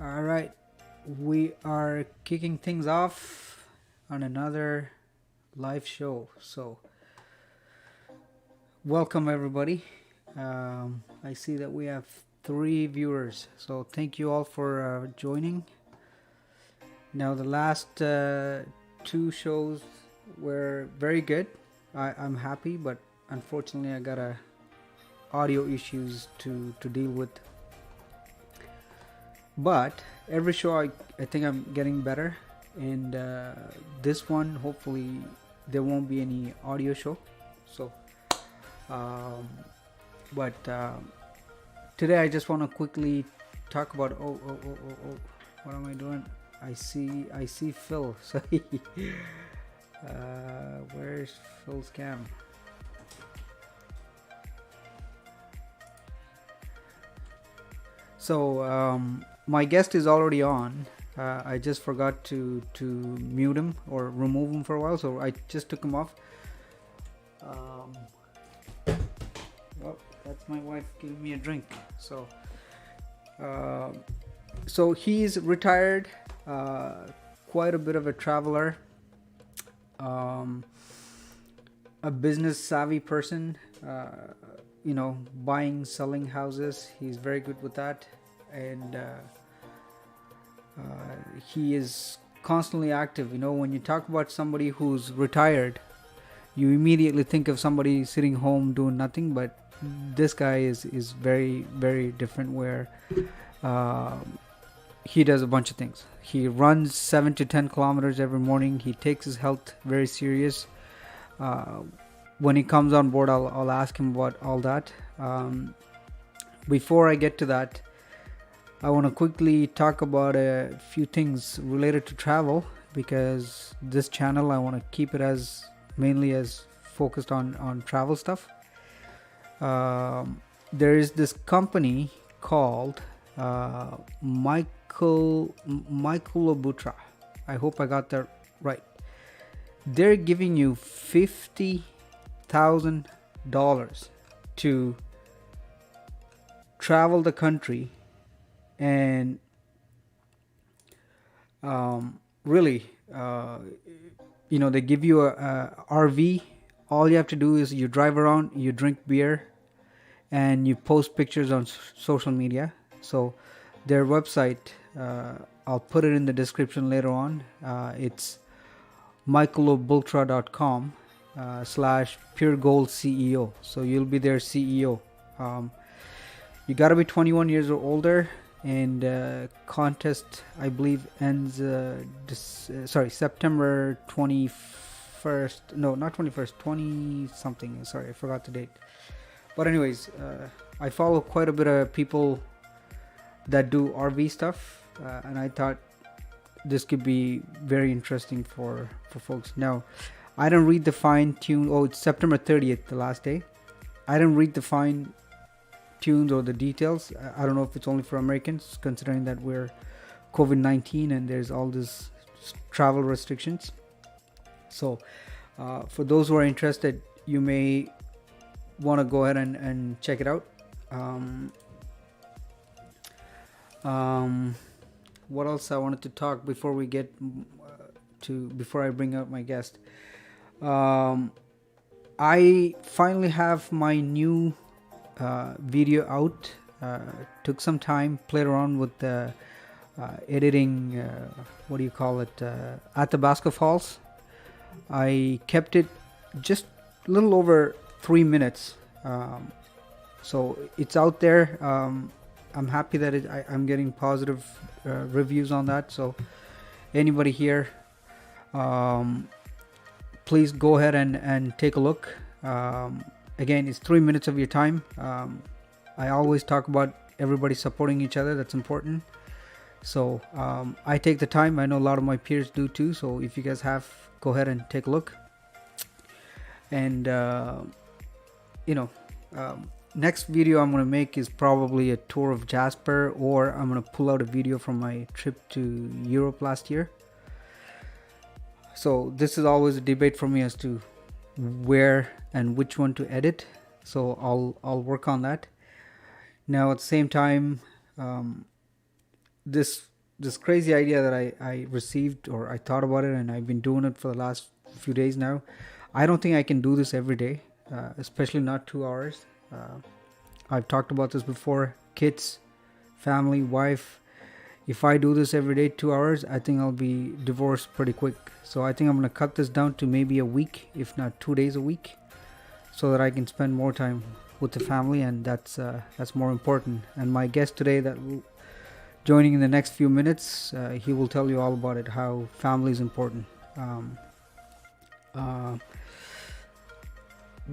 All right, we are kicking things off on another live show. So, welcome everybody. I see that we have 3 viewers. So, thank you all for joining. Now, the last 2 shows were very good. I'm happy, but unfortunately, I got audio issues to deal with. But every show, I think I'm getting better, and this one, hopefully, there won't be any audio show. So, um, but today I just want to quickly talk about. Oh! What am I doing? I see Phil. Sorry. Where's Phil's cam? So my guest is already on. I just forgot to mute him or remove him for a while, so I just took him off. Oh, that's my wife giving me a drink. So, so he's retired, quite a bit of a traveler, a business savvy person. Buying, selling houses. He's very good with that, and he is constantly active. When you talk about somebody who's retired, you immediately think of somebody sitting home doing nothing, but this guy is very, very different, where he does a bunch of things. He runs 7 to 10 kilometers every morning. He takes his health very serious. When he comes on board, I'll ask him about all that. Before I get to that, I want to quickly talk about a few things related to travel, because this channel, I want to keep it as mainly as focused on travel stuff. There is this company called Michael Obutra. I hope I got that right. They're giving you $50,000 to travel the country, and really, they give you a RV. All you have to do is you drive around, you drink beer, and you post pictures on social media. So their website, I'll put it in the description later on. It's michaelobultra.com /puregoldceo. So you'll be their CEO. You got to be 21 years or older, and contest, I believe, ends September 21st. No, not 21st, 20 something. Sorry, I forgot the date. But anyways, I follow quite a bit of people that do RV stuff, and I thought this could be very interesting for folks. Now, I didn't read the fine tune. Oh, it's September 30th, the last day. I didn't read the fine tunes or the details. I don't know if it's only for Americans, considering that we're COVID-19 and there's all this travel restrictions. So for those who are interested, you may want to go ahead and check it out. What else I wanted to talk before we get before I bring up my guest? I finally have my new video out. Took some time, played around with the editing, what do you call it, Athabasca Falls. I kept it just a little over 3 minutes, so it's out there. I'm happy that I'm getting positive reviews on that. So anybody here, please go ahead and take a look. Again, it's 3 minutes of your time. I always talk about everybody supporting each other. That's important. So I take the time. I know a lot of my peers do too. So if you guys have, go ahead and take a look. And next video I'm going to make is probably a tour of Jasper, or I'm going to pull out a video from my trip to Europe last year. So this is always a debate for me as to where and which one to edit. So I'll work on that. Now at the same time, this this crazy idea that I received, or I thought about it, and I've been doing it for the last few days now. I don't think I can do this every day, especially not 2 hours. I've talked about this before. Kids, family, wife. If I do this every day, 2 hours, I think I'll be divorced pretty quick. So I think I'm gonna cut this down to maybe a week, if not 2 days a week, so that I can spend more time with the family, and that's more important. And my guest today, that joining in the next few minutes, he will tell you all about it, how family is important. Uh,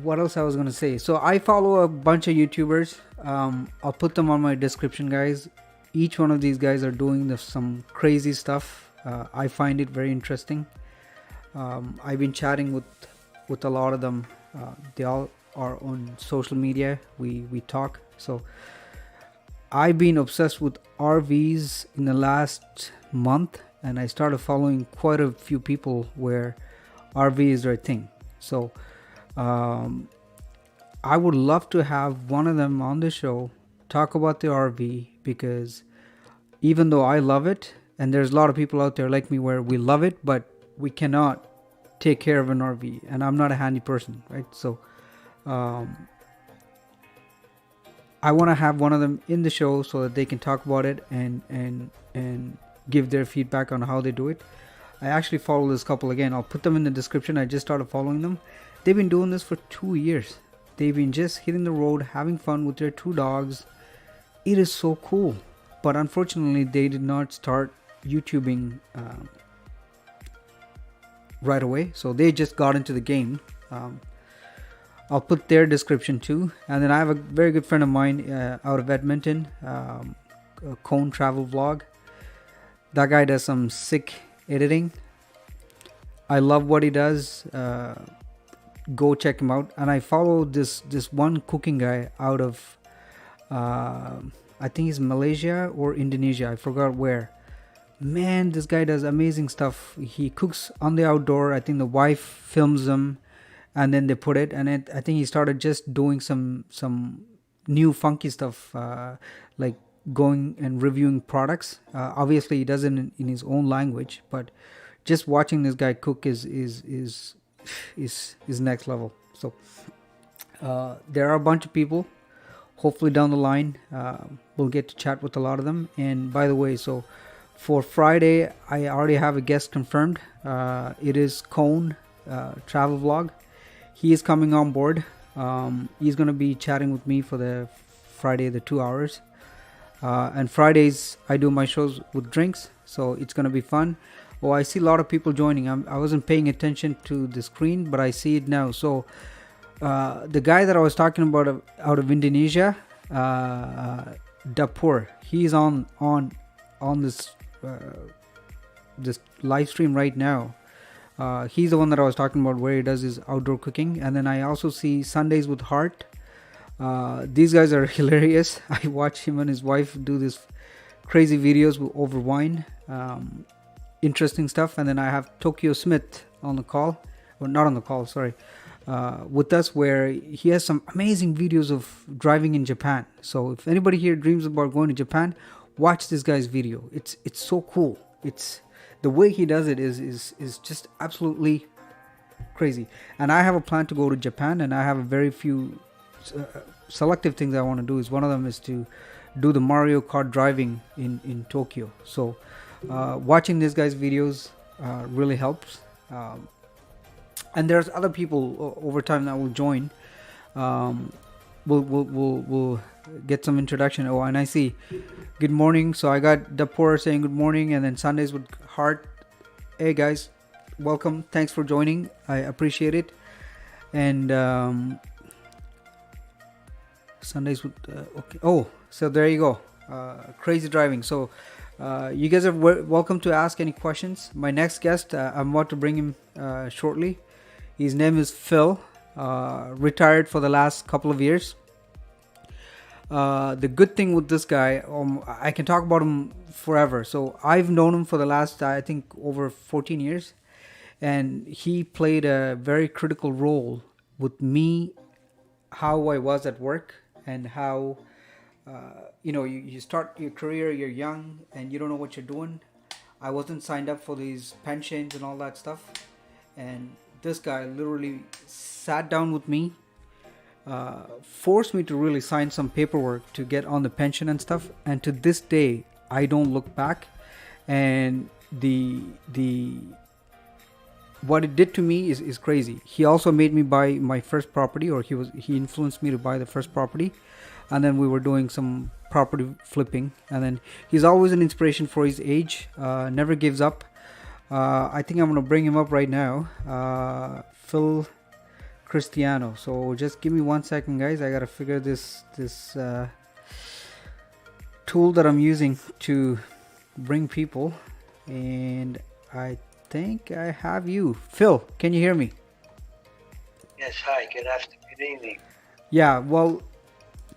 what else I was gonna say? So I follow a bunch of YouTubers. I'll put them on my description, guys. Each one of these guys are doing some crazy stuff. I find it very interesting. I've been chatting with a lot of them. They all are on social media. We talk. So I've been obsessed with RVs in the last month, and I started following quite a few people where RV is their thing. So I would love to have one of them on the show talk about the RV, because even though I love it, and there's a lot of people out there like me where we love it, but we cannot take care of an RV, and I'm not a handy person, right? So I want to have one of them in the show so that they can talk about it and give their feedback on how they do it. I actually follow this couple again. I'll put them in the description. I just started following them. They've been doing this for 2 years. They've been just hitting the road, having fun with their 2 dogs. It is so cool. But unfortunately, they did not start YouTubing right away. So they just got into the game. I'll put their description too. And then I have a very good friend of mine out of Edmonton, Cone Travel Vlog. That guy does some sick editing. I love what he does. Go check him out. And I follow this one cooking guy out of I think it's Malaysia or Indonesia. I forgot where. Man, this guy does amazing stuff. He cooks on the outdoor. I think the wife films him, and then they put it. And I think he started just doing some new funky stuff, like going and reviewing products. Obviously, he does it in his own language, but just watching this guy cook is next level. So there are a bunch of people. Hopefully down the line we'll get to chat with a lot of them. And by the way, so for Friday I already have a guest confirmed. It is Cone Travel Vlog. He is coming on board. He's going to be chatting with me for the Friday, the 2 hours. And Fridays I do my shows with drinks, so it's going to be fun. Oh, I see a lot of people joining. I wasn't paying attention to the screen, but I see it now. So the guy that I was talking about out of Indonesia, Dapur, he's on this this live stream right now. He's the one that I was talking about where he does his outdoor cooking. And then I also see Sundays with Heart. These guys are hilarious. I watch him and his wife do this crazy videos over wine. Interesting stuff. And then I have Tokyo Smith on the call, or not on the call, sorry, with us, where he has some amazing videos of driving in Japan. So if anybody here dreams about going to Japan, watch this guy's video. It's so cool. It's the way he does it is just absolutely crazy. And I have a plan to go to Japan, and I have a very few selective things I want to do. Is one of them is to do the Mario Kart driving in Tokyo. So watching this guy's videos really helps. And there's other people over time that will join. We'll get some introduction. Oh, and I see good morning. So I got Dapur saying good morning, and then Sundays with Heart. Hey guys, welcome. Thanks for joining. I appreciate it. And Sundays with okay. Oh, so there you go. Crazy driving. So you guys are welcome to ask any questions. My next guest, I'm about to bring him shortly. His name is Phil, retired for the last couple of years. The good thing with this guy, I can talk about him forever. So I've known him for the last, I think, over 14 years. And he played a very critical role with me, how I was at work, and how you start your career, you're young, and you don't know what you're doing. I wasn't signed up for these pensions and all that stuff. And this guy literally sat down with me, forced me to really sign some paperwork to get on the pension and stuff. And to this day, I don't look back. And the what it did to me is crazy. He also made me buy my first property, or he influenced me to buy the first property, and then we were doing some property flipping. And then he's always an inspiration for his age. Never gives up. I think I'm gonna bring him up right now. Phil Cristiano. So just give me 1 second, guys. I gotta figure this tool that I'm using to bring people, and I think I have you. Phil, can you hear me? Yes, hi, good afternoon, good evening. Yeah, well,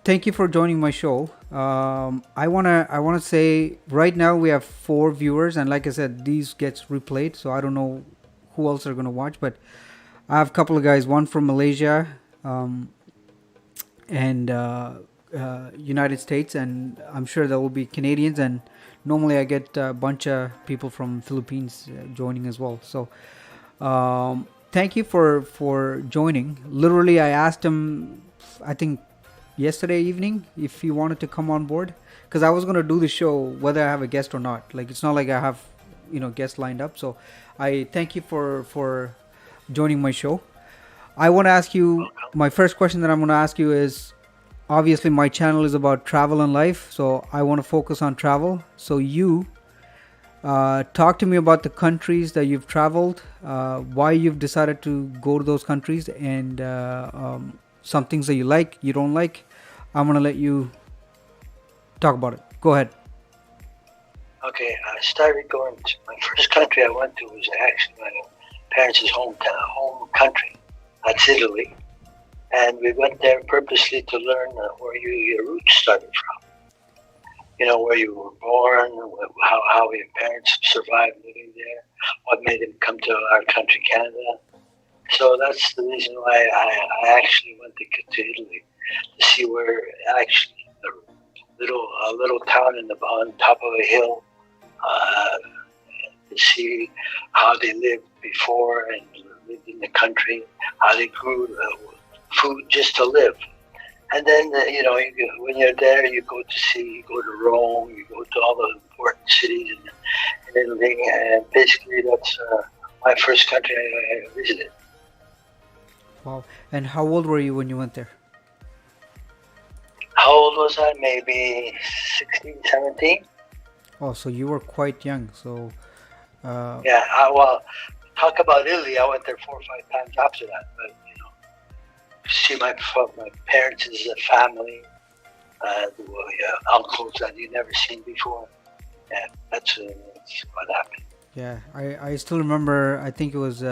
thank you for joining my show. I wanna say right now we have 4 viewers, and like I said, these gets replayed, so I don't know who else are gonna watch, but I have a couple of guys, one from Malaysia, and United States, and I'm sure there will be Canadians, and normally I get a bunch of people from Philippines joining as well. So thank you for joining. Literally, I asked him, I think yesterday evening, if he wanted to come on board, because I was going to do the show whether I have a guest or not. Like, it's not like I have guests lined up. So I thank you for joining my show. I want to ask you, my first question that I'm going to ask you is, obviously my channel is about travel and life, so I want to focus on travel. So you talk to me about the countries that you've traveled, why you've decided to go to those countries, and some things that you like, you don't like. I'm going to let you talk about it. Go ahead. Okay, I started going to my first country I went to was actually my parents' home country. That's Italy. And we went there purposely to learn where your roots started from. Where you were born, how your parents survived living there, what made them come to our country, Canada. So that's the reason why I actually went to Italy, to see where actually a little town on top of a hill, to see how they lived before and lived in the country, how they grew food just to live. And then, when you're there, you go to Rome, you go to all the important cities in Italy, and basically that's my first country I visited. Wow. And how old were you when you went there? How old was I? Maybe 16, 17. Oh, so you were quite young. So yeah, well, talk about Italy. I went there 4 or 5 times after that. But see my parents' family, uncles that you never seen before. Yeah, that's what happened. Yeah, I still remember. I think it was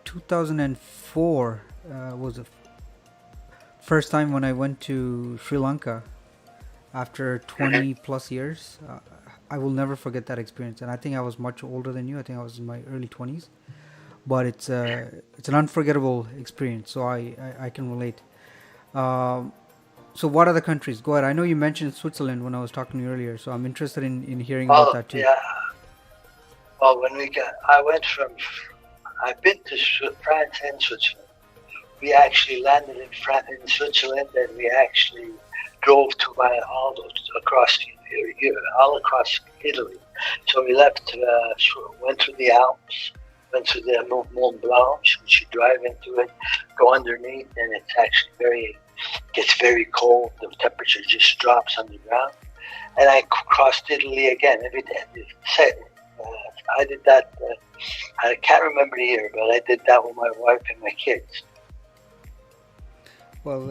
2004 was the first time when I went to Sri Lanka after 20 plus years. I will never forget that experience, and I think I was much older than you. I think I was in my early 20s, but it's an unforgettable experience. So I can relate. So what other countries? Go ahead. I know you mentioned Switzerland when I was talking to you earlier, so I'm interested in hearing about that too. Yeah. Well, I've been to France and Switzerland. We actually landed in Switzerland, and we actually drove to all across Italy. So we left, went through the Alps, went through the Mont Blanc. Once you drive into it, go underneath, and it's actually gets very cold. The temperature just drops on the ground. And I crossed Italy again every day. I did that. I can't remember the year, but I did that with my wife and my kids. Well,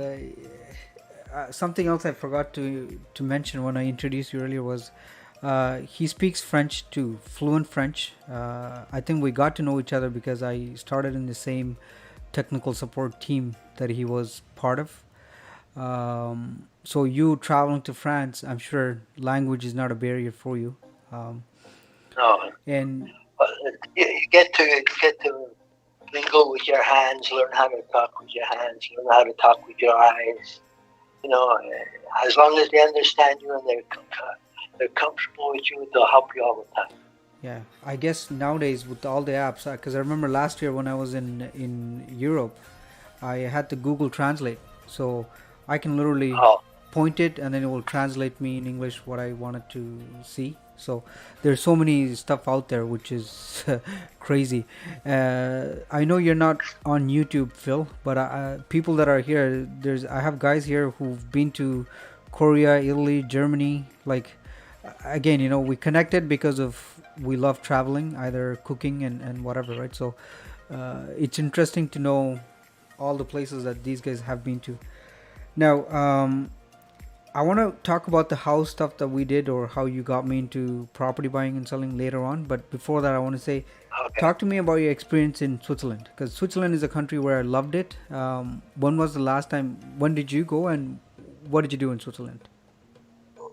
something else I forgot to mention when I introduced you earlier was he speaks French too, fluent French. I think we got to know each other because I started in the same technical support team that he was part of. So you traveling to France, I'm sure language is not a barrier for you. No. And you get to mingle with your hands, learn how to talk with your hands, learn how to talk with your eyes. as long as they understand you and they're comfortable with you, they'll help you all the time. Yeah, I guess nowadays with all the apps, because I remember last year when I was in Europe, I had to Google Translate, so I can literally Oh, point it and then it will translate me in English what I wanted to see. So there's so many stuff out there which is crazy. I know you're not on YouTube, Phil, but people that are here, I have guys here who've been to Korea, Italy, Germany. Like again, we connected because of we love traveling, either cooking and whatever, right? So it's interesting to know all the places that these guys have been to. Now, I want to talk about the house stuff that we did or how you got me into property buying and selling later on. But before that, I want to say, okay. talk to me about your experience in Switzerland, because Switzerland is a country where I loved it. When was the last time? When did you go, and what did you do in Switzerland?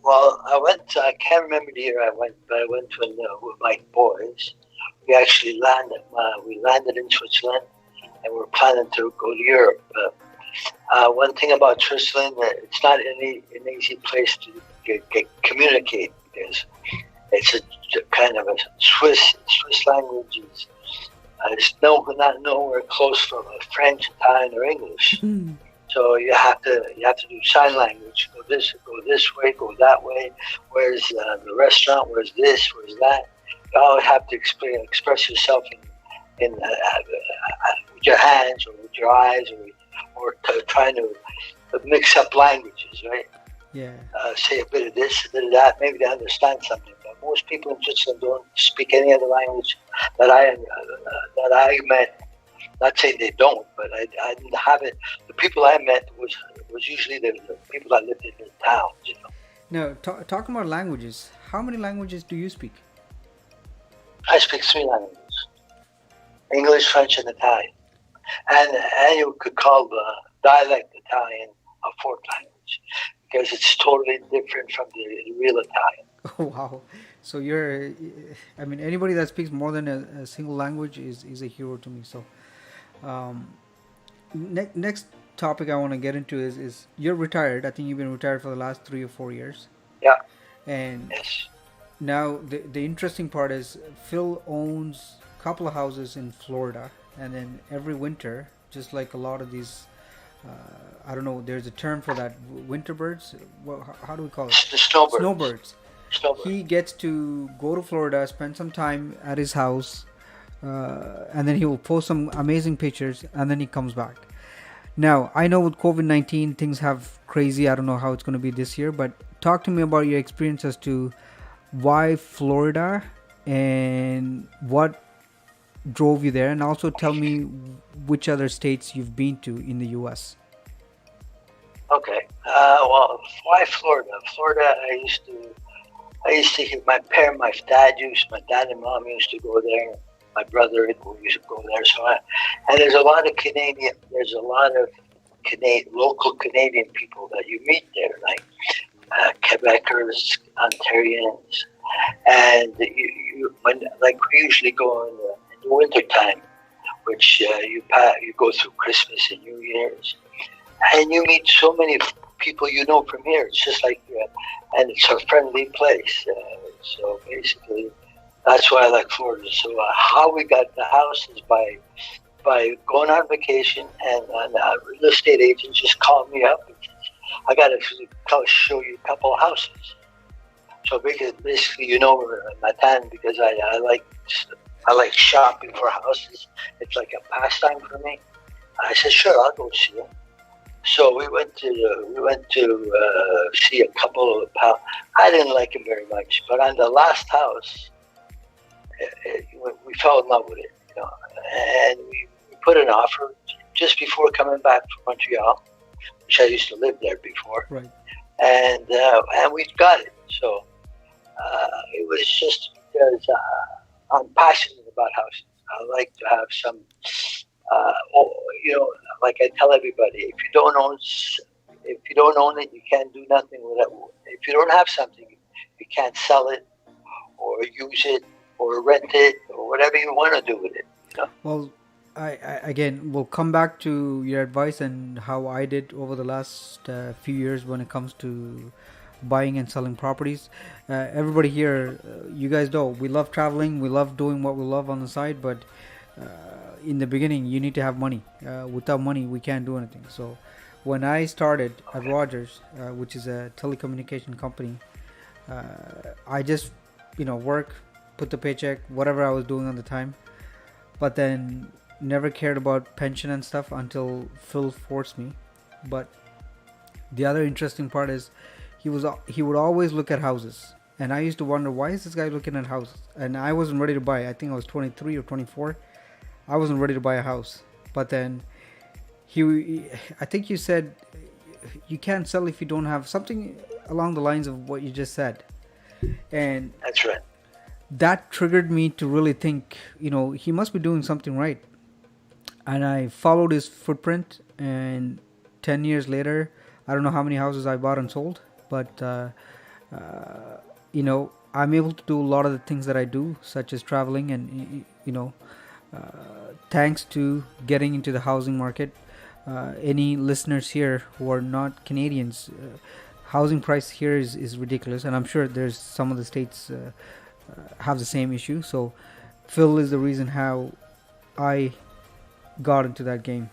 Well, I can't remember the year I went, but I went with my boys. We actually landed. We landed in Switzerland, and we're planning to go to Europe. One thing about Switzerland, it's not an easy place to communicate because it's a kind of a Swiss language. It's not nowhere close from French, Italian, or English. Mm. So you have to do sign language. Go this way, go that way. Where's the restaurant? Where's this? Where's that? You always have to express yourself in with your hands or with your eyes or trying to mix up languages, right? Yeah. Say a bit of this, a bit of that. Maybe they understand something, but most people in Switzerland don't speak any other language that I met. Not saying they don't, but I didn't have it. The people I met was usually the people that lived in the towns. Now, talking about languages, how many languages do you speak? I speak 3 languages: English, French, and Italian. And you could call the dialect Italian a 4th language because it's totally different from the real Italian. Oh, wow. So anybody that speaks more than a single language is a hero to me. So, next topic I want to get into is you're retired. I think you've been retired for the last 3 or 4 years. Yeah. And Yes. now the interesting part is Phil owns a couple of houses in Florida, and then every winter, just like a lot of these, I don't know, there's a term for that, winter birds. How do we call it? The snowbirds. Snowbirds. Snowbirds. He gets to go to Florida, spend some time at his house, and then he will post some amazing pictures, and then he comes back. Now, I know with COVID-19 things have crazy. I don't know how it's going to be this year, but talk to me about your experience as to why Florida and what drove you there, and also tell me which other states you've been to in the U.S. Okay. Well, why Florida? Florida, I used to hear my dad and mom used to go there. My brother used to go there. And there's a lot of local Canadian people that you meet there, like Quebecers, Ontarians, and we usually go in the winter time, which you go through Christmas and New Year's, and you meet so many people from here. It's just like, and it's a friendly place. So basically, that's why I like Florida. So how we got the house is by going on vacation, and a real estate agent just called me up and said, I got to show you a couple of houses. So basically, Matan, because I like shopping for houses. It's like a pastime for me. I said, sure, I'll go see it. So we went to see a couple of houses. I didn't like him very much, but on the last house, we fell in love with it, and we put an offer just before coming back from Montreal, which I used to live there before, Right. And we got it. So it was just because I'm passionate about houses. I like to have some, like I tell everybody, if you don't own it, you can't do nothing with it. If you don't have something, you can't sell it or use it or rent it or whatever you want to do with it. Well, I again will come back to your advice and how I did over the last few years when it comes to buying and selling properties. Everybody here, you guys know, we love traveling, we love doing what we love on the side, but uh, in the beginning, you need to have money. Without money, we can't do anything. So, when I started at Okay. Rogers, which is a telecommunication company, uh, I just, work, put the paycheck, whatever I was doing at the time, but then never cared about pension and stuff until Phil forced me. But the other interesting part is he would always look at houses, and I used to wonder why is this guy looking at houses, and I wasn't ready to buy. I think I was 23 or 24. I wasn't ready to buy a house, but then I think you said you can't sell if you don't have something along the lines of what you just said, and That's right. that triggered me to really think, he must be doing something right. And I followed his footprint. And 10 years later, I don't know how many houses I bought and sold, but I'm able to do a lot of the things that I do, such as traveling, and thanks to getting into the housing market. Any listeners here who are not Canadians, housing price here is ridiculous, and I'm sure there's some of the states have the same issue. So Phil is the reason how I got into that game.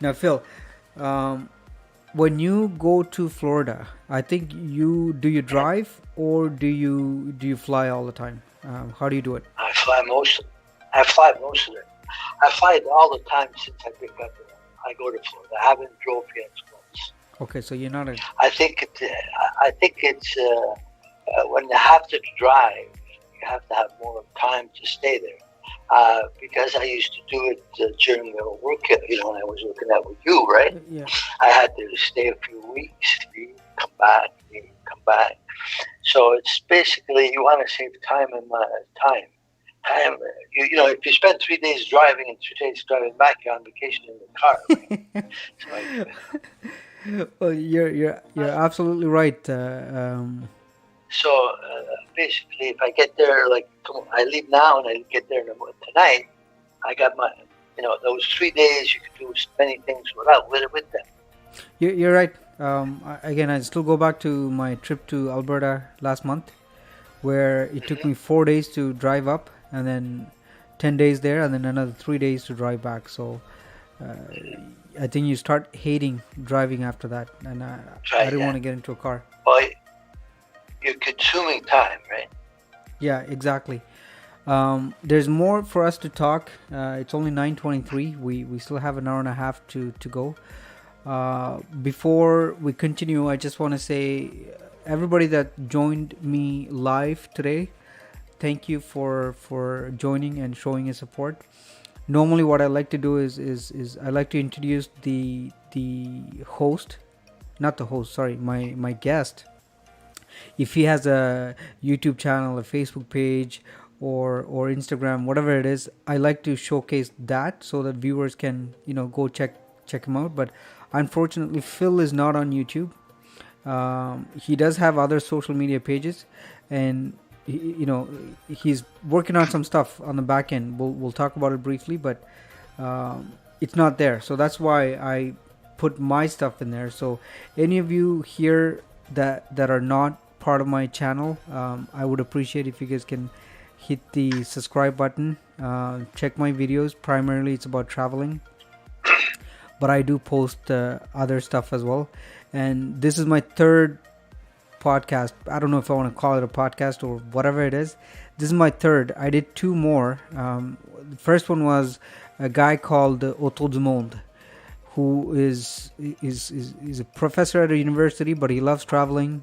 Now, Phil, um, when you go to Florida, I think you drive or do you fly all the time? How do you do it? I fly most. I fly most of it. I fly all the time since I picked up. I go to Florida. I haven't drove yet once. Okay, so you're not a I think it's when you have to drive, you have to have more time to stay there. Because I used to do it during the work, when I was working out with you, right? yeah. I had to stay a few weeks, leave, come back, leave, come back. So it's basically you want to save time and time. Time, if you spend 3 days driving and 2 days driving back, you're on vacation in the car. Right? So, Well, you're absolutely right. basically, if I get there, I leave now and I get there tonight, I got my, those 3 days you can do many things with them. You're right. Again, I still go back to my trip to Alberta last month, where it took Hmm. me 4 days to drive up, and then 10 days there, and then another 3 days to drive back. So uh, I think you start hating driving after that, and I Right? didn't want Yeah. to get into a car. Well, you're consuming time, right? Yeah, exactly. There's more for us to talk. It's only 9:23. We still have an hour and a half to go. Before we continue, I just want to say, everybody that joined me live today, thank you for joining and showing your support. Normally, what I like to do is I like to introduce the host, not the host. Sorry, my guest. If he has a YouTube channel, a Facebook page, or Instagram, whatever it is, I like to showcase that so that viewers can go check him out. But unfortunately, Phil is not on YouTube. He does have other social media pages, and he's working on some stuff on the back end. We'll talk about it briefly, but it's not there. So that's why I put my stuff in there. So any of you here that are not part of my channel, I would appreciate if you guys can hit the subscribe button. Check my videos. Primarily, it's about traveling, but I do post other stuff as well. And this is my third podcast. I don't know if I want to call it a podcast or whatever it is. This is my third. I did two more. The first one was a guy called Autour du Monde, who is a professor at a university, but he loves traveling.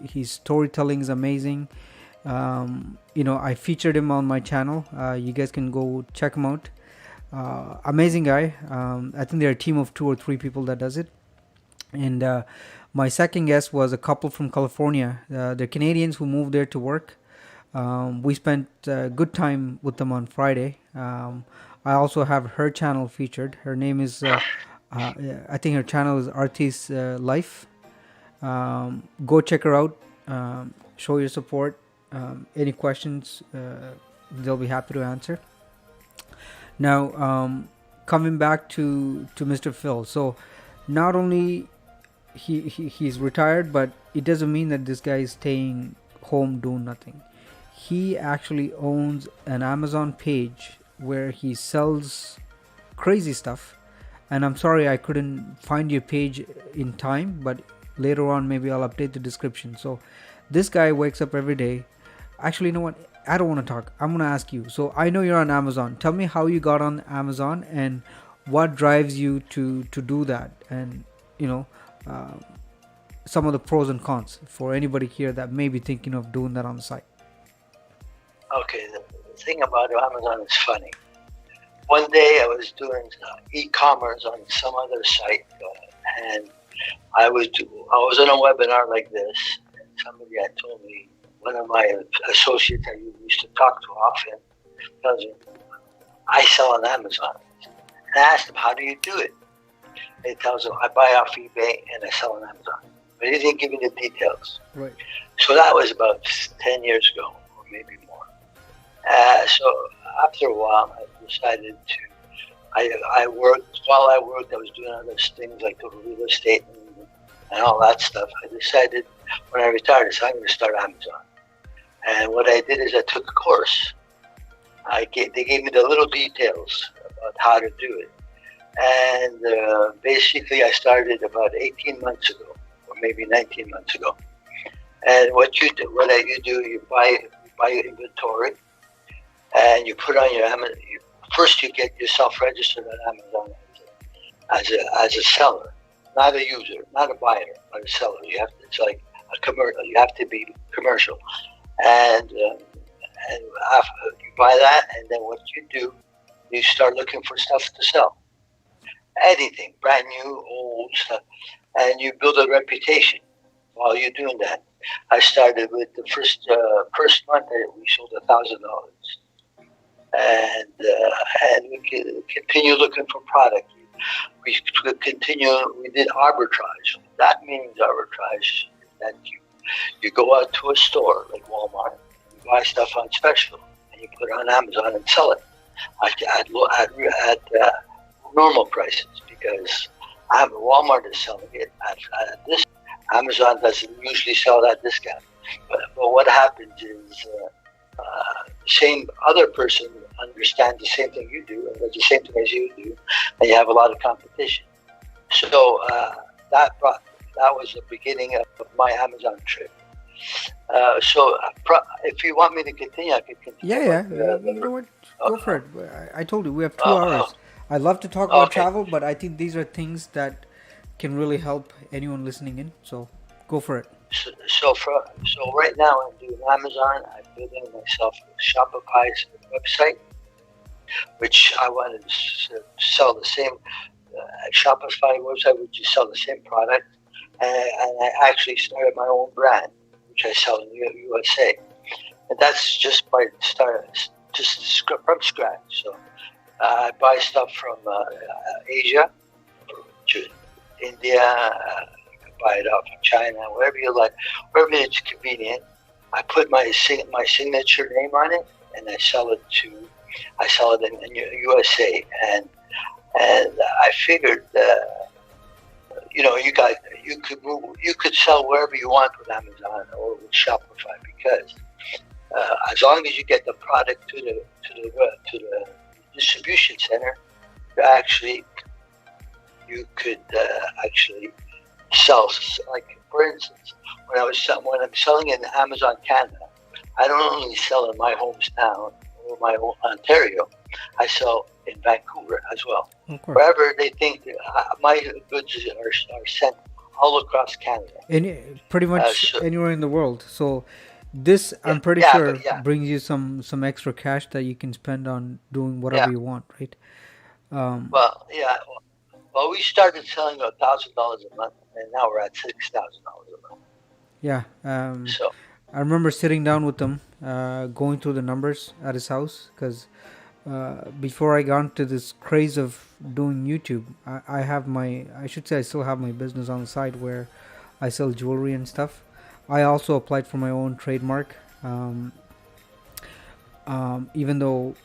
His storytelling is amazing. I featured him on my channel. You guys can go check him out. Amazing guy. I think they're a team of 2 or 3 people that does it. And my second guest was a couple from California. They're Canadians who moved there to work. We spent good time with them on Friday. I also have her channel featured. Her name is, I think her channel is Artis Life. Go check her out. Show your support. Any questions, they'll be happy to answer. Now, coming back to Mr. Phil. So, not only he's retired, but it doesn't mean that this guy is staying home doing nothing. He actually owns an Amazon page where he sells crazy stuff. And I'm sorry I couldn't find your page in time, but later on maybe I'll update the description. So this guy wakes up every day. Actually, you know what? I don't want to talk. I'm going to ask you. So I know you're on Amazon. Tell me how you got on Amazon and what drives you to do that, and you know, uh, some of the pros and cons for anybody here that may be thinking of doing that on the site. Okay, the thing about Amazon is funny. One day I was doing e-commerce on some other site, and I was on a webinar like this, and somebody had told me, one of my associates I used to talk to often, tells me, I sell on Amazon. And I asked him, how do you do it? And he tells him, I buy off eBay and I sell on Amazon. But he didn't give me the details. Right. So that was about 10 years ago, or maybe more. So after a while, I decided to, I worked, while I worked, I was doing other things like the real estate and all that stuff. I decided when I retired, I said, I'm going to start Amazon. And what I did is I took a course. They gave me the little details about how to do it. And basically I started about 18 months ago, or maybe 19 months ago. And what you do, you buy inventory, and you put on your Amazon. First, you get yourself registered on Amazon as a seller, not a user, not a buyer, but a seller. It's like a commercial. You have to be commercial, and after you buy that, and then what you do, you start looking for stuff to sell. Anything, brand new, old stuff, and you build a reputation while you're doing that. I started with the first month we sold $1,000, and we continue looking for product. We did arbitrage. That means arbitrage that you go out to a store like Walmart, you buy stuff on special, and you put it on Amazon and sell it at normal prices, because Walmart is selling it at this. Amazon doesn't usually sell that discount. But what happens is the same other person understands the same thing you do and does the same thing as you do, and you have a lot of competition. So that was the beginning of my Amazon trip. So if you want me to continue, I can continue. Yeah. You know what? Go for it. I told you we have 2 hours. I love to talk about travel, but I think these are things that can really help anyone listening in. So go for it. So right now I'm doing Amazon. I'm building myself a Shopify website, which I wanted to sell the same Shopify website, which you sell the same product, and I actually started my own brand, which I sell in the USA, and that's just from scratch. So I buy stuff from Asia, India, buy it out from China, wherever you like, wherever it's convenient. I put my signature name on it, and I sell it in USA, and I figured, you could sell wherever you want with Amazon or with Shopify, because as long as you get the product to the distribution center, you could actually sell. Like, for instance, when I'm selling in Amazon Canada, I don't only sell in my hometown or my own Ontario. I sell in Vancouver as well. Wherever they think my goods are sent all across Canada. Pretty much anywhere in the world. So this, I'm pretty sure, brings you some extra cash that you can spend on doing whatever you want, right? Well, we started selling $1,000 a month, and now we're at $6,000 a month. Yeah. So I remember sitting down with him, going through the numbers at his house, because before I got into this craze of doing YouTube, I still have my business on the side where I sell jewelry and stuff. I also applied for my own trademark, even though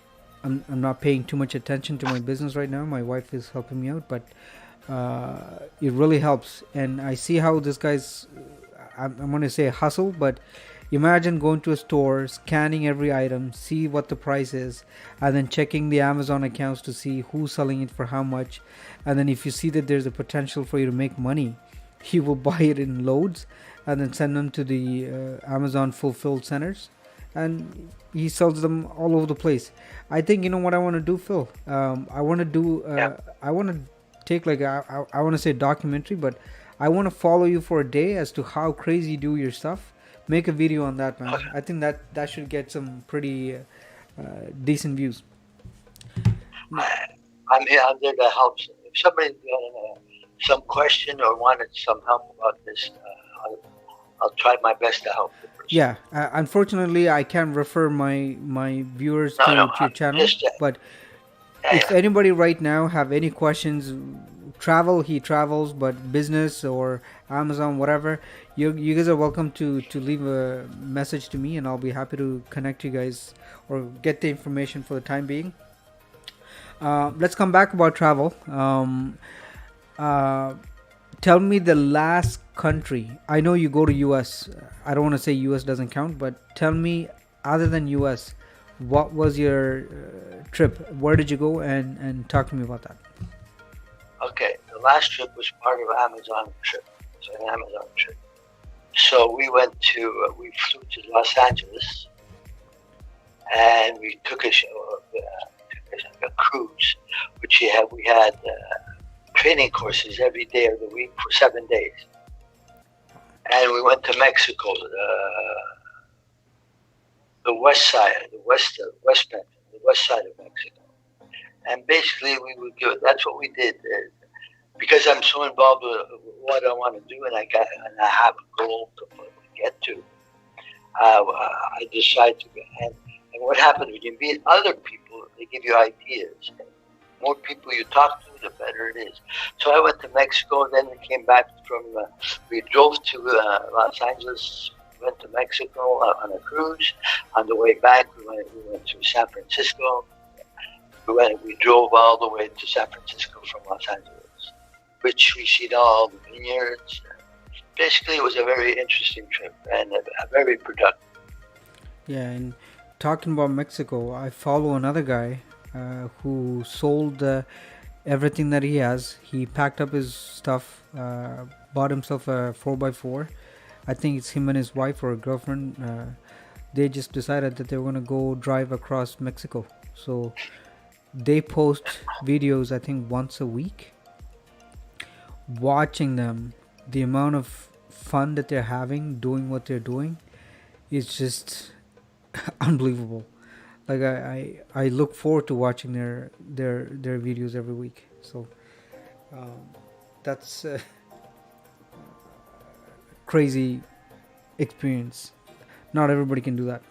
I'm not paying too much attention to my business right now. My wife is helping me out, but it really helps. And I see how this guy's, I'm going to say hustle, but imagine going to a store, scanning every item, see what the price is, and then checking the Amazon accounts to see who's selling it for how much. And then if you see that there's a potential for you to make money, he will buy it in loads and then send them to the Amazon fulfilled centers, and he sells them all over the place. I think, you know what I want to do, Phil. I want to do. I want to take like I want to say documentary, but I want to follow you for a day as to how crazy you do your stuff. Make a video on that, man. I think that should get some pretty decent views. I'm here. I'm there to help. If somebody got some question or wanted some help about this, I'll try my best to help the person. Yeah, unfortunately, I can't refer my viewers to your channel. But if anybody right now have any questions, he travels, but business or Amazon, whatever, you guys are welcome to leave a message to me, and I'll be happy to connect you guys or get the information for the time being. Let's come back about travel. Tell me the last country. I know you go to US. I don't want to say US doesn't count, but tell me, other than US, what was your trip? Where did you go? And talk to me about that. Okay, the last trip was part of an Amazon trip. It was an Amazon trip. So we flew to Los Angeles, and we took a cruise, which we had training courses every day of the week for 7 days. And we went to Mexico, the west side, the west side of Mexico. And basically that's what we did. Because I'm so involved with what I want to do, and I have a goal to get to, I decided to. And what happens when you meet other people, they give you ideas. And the more people you talk to, the better it is. So I went to Mexico, then we came back we drove to Los Angeles, went to Mexico on a cruise. On the way back, we went to San Francisco. We drove all the way to San Francisco from Los Angeles, which we seen all the vineyards. Basically, it was a very interesting trip and a very productive. Yeah, and talking about Mexico, I follow another guy who sold everything that he has. He packed up his stuff, bought himself a 4x4. I think it's him and his wife or girlfriend. They just decided that they were going to go drive across Mexico. So they post videos, I think, once a week. Watching them, the amount of fun that they're having doing what they're doing is just unbelievable. Like I look forward to watching their videos every week. So that's a crazy experience. Not everybody can do that.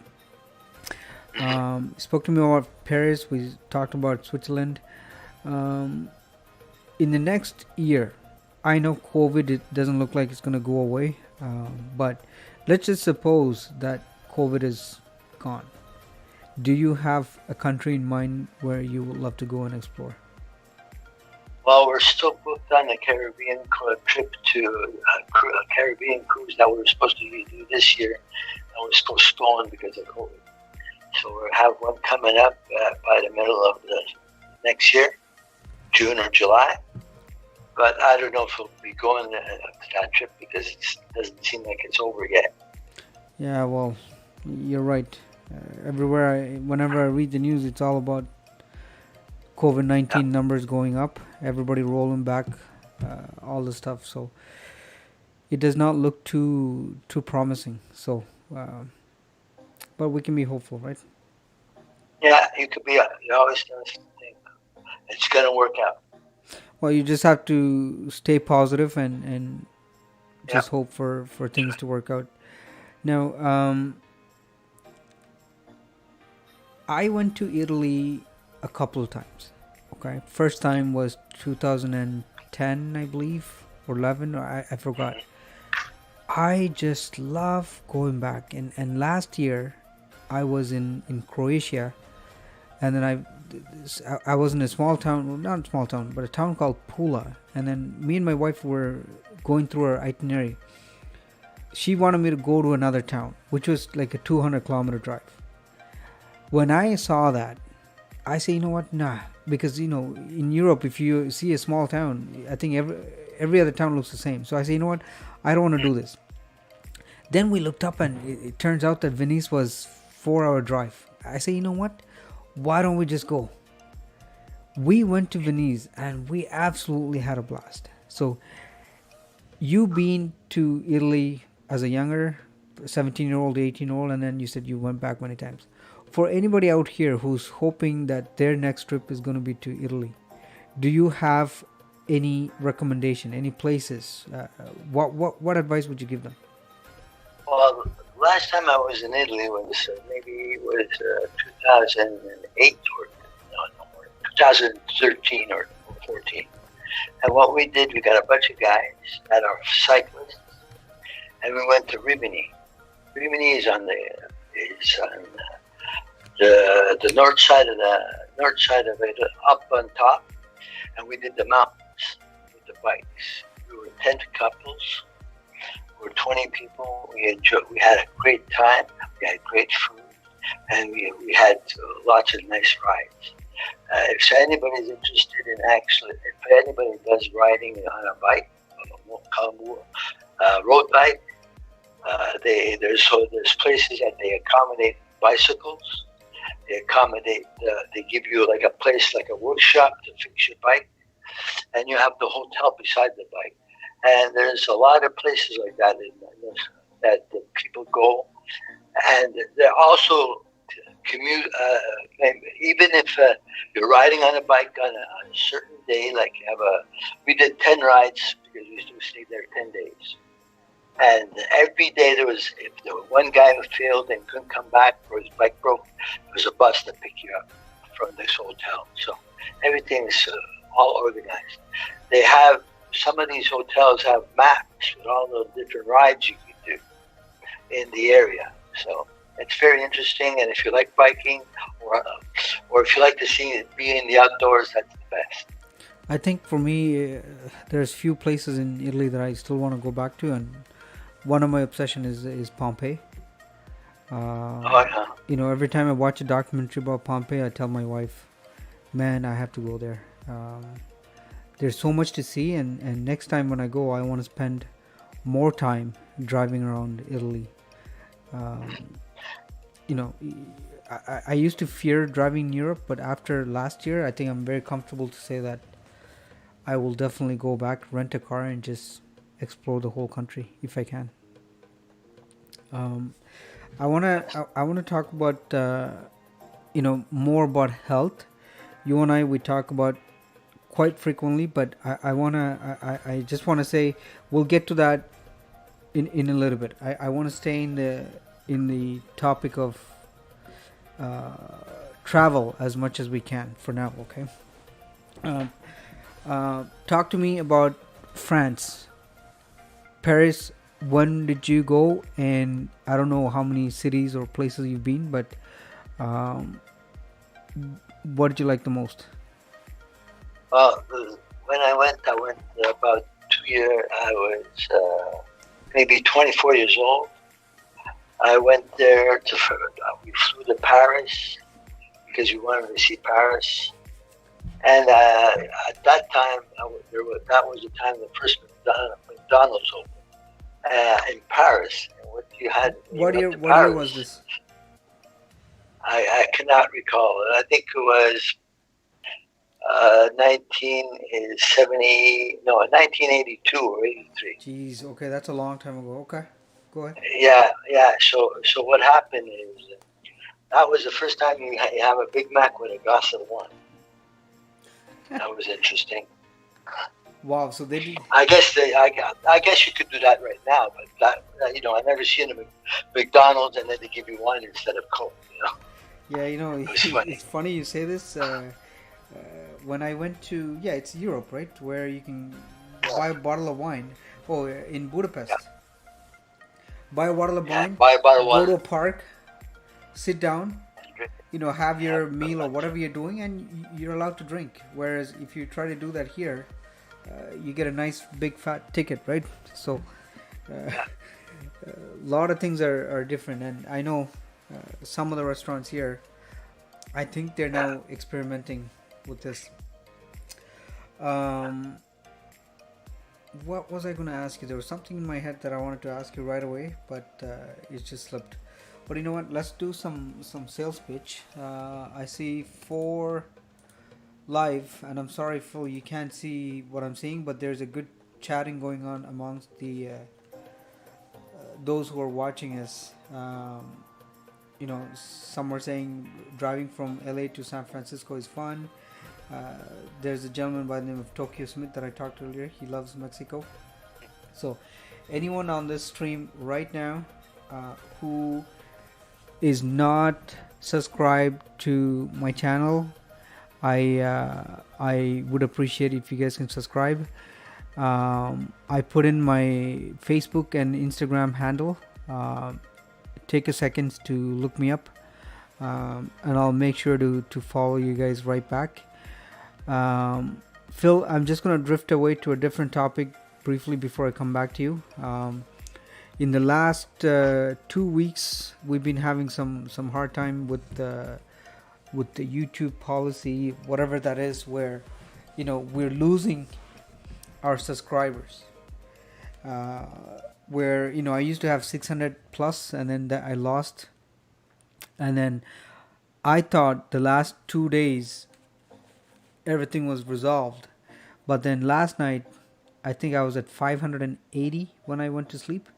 Spoke to me about Paris. We talked about Switzerland. In the next year, I know COVID, it doesn't look like it's going to go away, but let's just suppose that COVID is gone. Do you have a country in mind where you would love to go and explore? Well, we're still booked on a Caribbean trip to a Caribbean cruise that we were supposed to do this year, and was postponed because of COVID. So we'll have one coming up by the middle of the next year, June or July. But I don't know if we'll be going to that trip because it doesn't seem like it's over yet. Yeah, well, you're right. Everywhere, whenever I read the news, it's all about COVID-19 numbers going up, everybody rolling back, all the stuff. So it does not look too promising. So, but we can be hopeful, right? Yeah, you could be. You always gotta think it's gonna work out. Well, you just have to stay positive and just hope for things to work out. Now, I went to Italy a couple of times. Okay, first time was 2010, I believe, or 11, or I forgot. I just love going back, and last year I was in Croatia, and then I was in a small town, well, not a small town, but a town called Pula, and then me and my wife were going through our itinerary. She wanted me to go to another town, which was like a 200-kilometer drive. When I saw that, I say, you know what, nah, because in Europe, if you see a small town, I think every other town looks the same. So I say, you know what, I don't want to do this. Then we looked up, and it turns out that Venice was 4-hour drive. I say, you know what, why don't we just go? We went to Venice, and we absolutely had a blast. So you been to Italy as a younger 17-year-old, 18-year-old, and then you said you went back many times. For anybody out here who's hoping that their next trip is going to be to Italy, do you have any recommendation, any places? What advice would you give them? Well, last time I was in Italy was maybe 2008 or 2013 or 14. And what we did, we got a bunch of guys that are cyclists, and we went to Rimini. Rimini is on the north side of it, up on top, and we did the mountains with the bikes. We were 10 couples. We were 20 people. We had a great time. We had great food, and we had lots of nice rides. If anybody's interested in if anybody does riding on a bike, road bike, there's places that they accommodate bicycles. They give you like a place, like a workshop to fix your bike, and you have the hotel beside the bike. And there's a lot of places like that that the people go, and they're also commute. Even if you're riding on a bike on a certain day, like we did 10 rides because we stayed there 10 days. And every day if there was one guy who failed and couldn't come back or his bike broke, there was a bus to pick you up from this hotel. So everything's all organized. Some of these hotels have maps with all the different rides you can do in the area. So it's very interesting. And if you like biking or if you like to be in the outdoors, that's the best. I think for me, there's few places in Italy that I still want to go back to, and one of my obsession is Pompeii. Every time I watch a documentary about Pompeii, I tell my wife, man, I have to go there. There's so much to see, and next time when I go, I want to spend more time driving around Italy. I used to fear driving in Europe, but after last year, I think I'm very comfortable to say that I will definitely go back, rent a car, and just explore the whole country if I can. I wanna talk about more about health. You and we talk about quite frequently, but I just wanna say we'll get to that in a little bit. I wanna stay in the topic of travel as much as we can for now. Okay. Talk to me about France, Paris. When did you go? And I don't know how many cities or places you've been, but what did you like the most? Well, when I went about 2 years. I was maybe 24 years old. I went there we flew to Paris because we wanted to see Paris. And at that time, that was the time the first McDonald's opened in Paris. And what you had? What year was this? I cannot recall. I think it was 1982 or 83. Jeez, okay, that's a long time ago. Okay, go ahead. Yeah. So what happened is that was the first time you have a Big Mac with a glass of wine. That was interesting. Wow, so they did. I guess you could do that right now, but I never seen a McDonald's and then they give you wine instead of Coke. Yeah, it's funny you say this. When I went to it's Europe, right, where you can buy a bottle of wine. Oh, in Budapest. Yeah. Buy a bottle of wine. Buy a bottle of wine. Go to a park, sit down. have your meal or whatever you're doing, and you're allowed to drink. Whereas if you try to do that here, you get a nice big fat ticket, right? So Yeah. a lot of things are different, and I know some of the restaurants here, I think they're Yeah. now experimenting with this. um, what was I going to ask you? There was something in my head that I wanted to ask you right away, but it just slipped. But you know what, let's do some sales pitch. I see 4 live, and I'm sorry, Phil, you can't see what I'm seeing, but there's a good chatting going on amongst the those who are watching us. Some are saying driving from LA to San Francisco is fun. There's a gentleman by the name of Tokyo Smith that I talked to earlier. He loves Mexico. So anyone on this stream right now who is not subscribed to my channel, I would appreciate if you guys can subscribe. I put in my Facebook and Instagram handle. Take a second to look me up, and I'll make sure to follow you guys right back. Phil, I'm just going to drift away to a different topic briefly before I come back to you. In the last 2 weeks, we've been having some hard time with the YouTube policy, whatever that is, where we're losing our subscribers. Where I used to have 600 plus, and then I lost, and then I thought the last 2 days everything was resolved, but then last night I think I was at 580 when I went to sleep,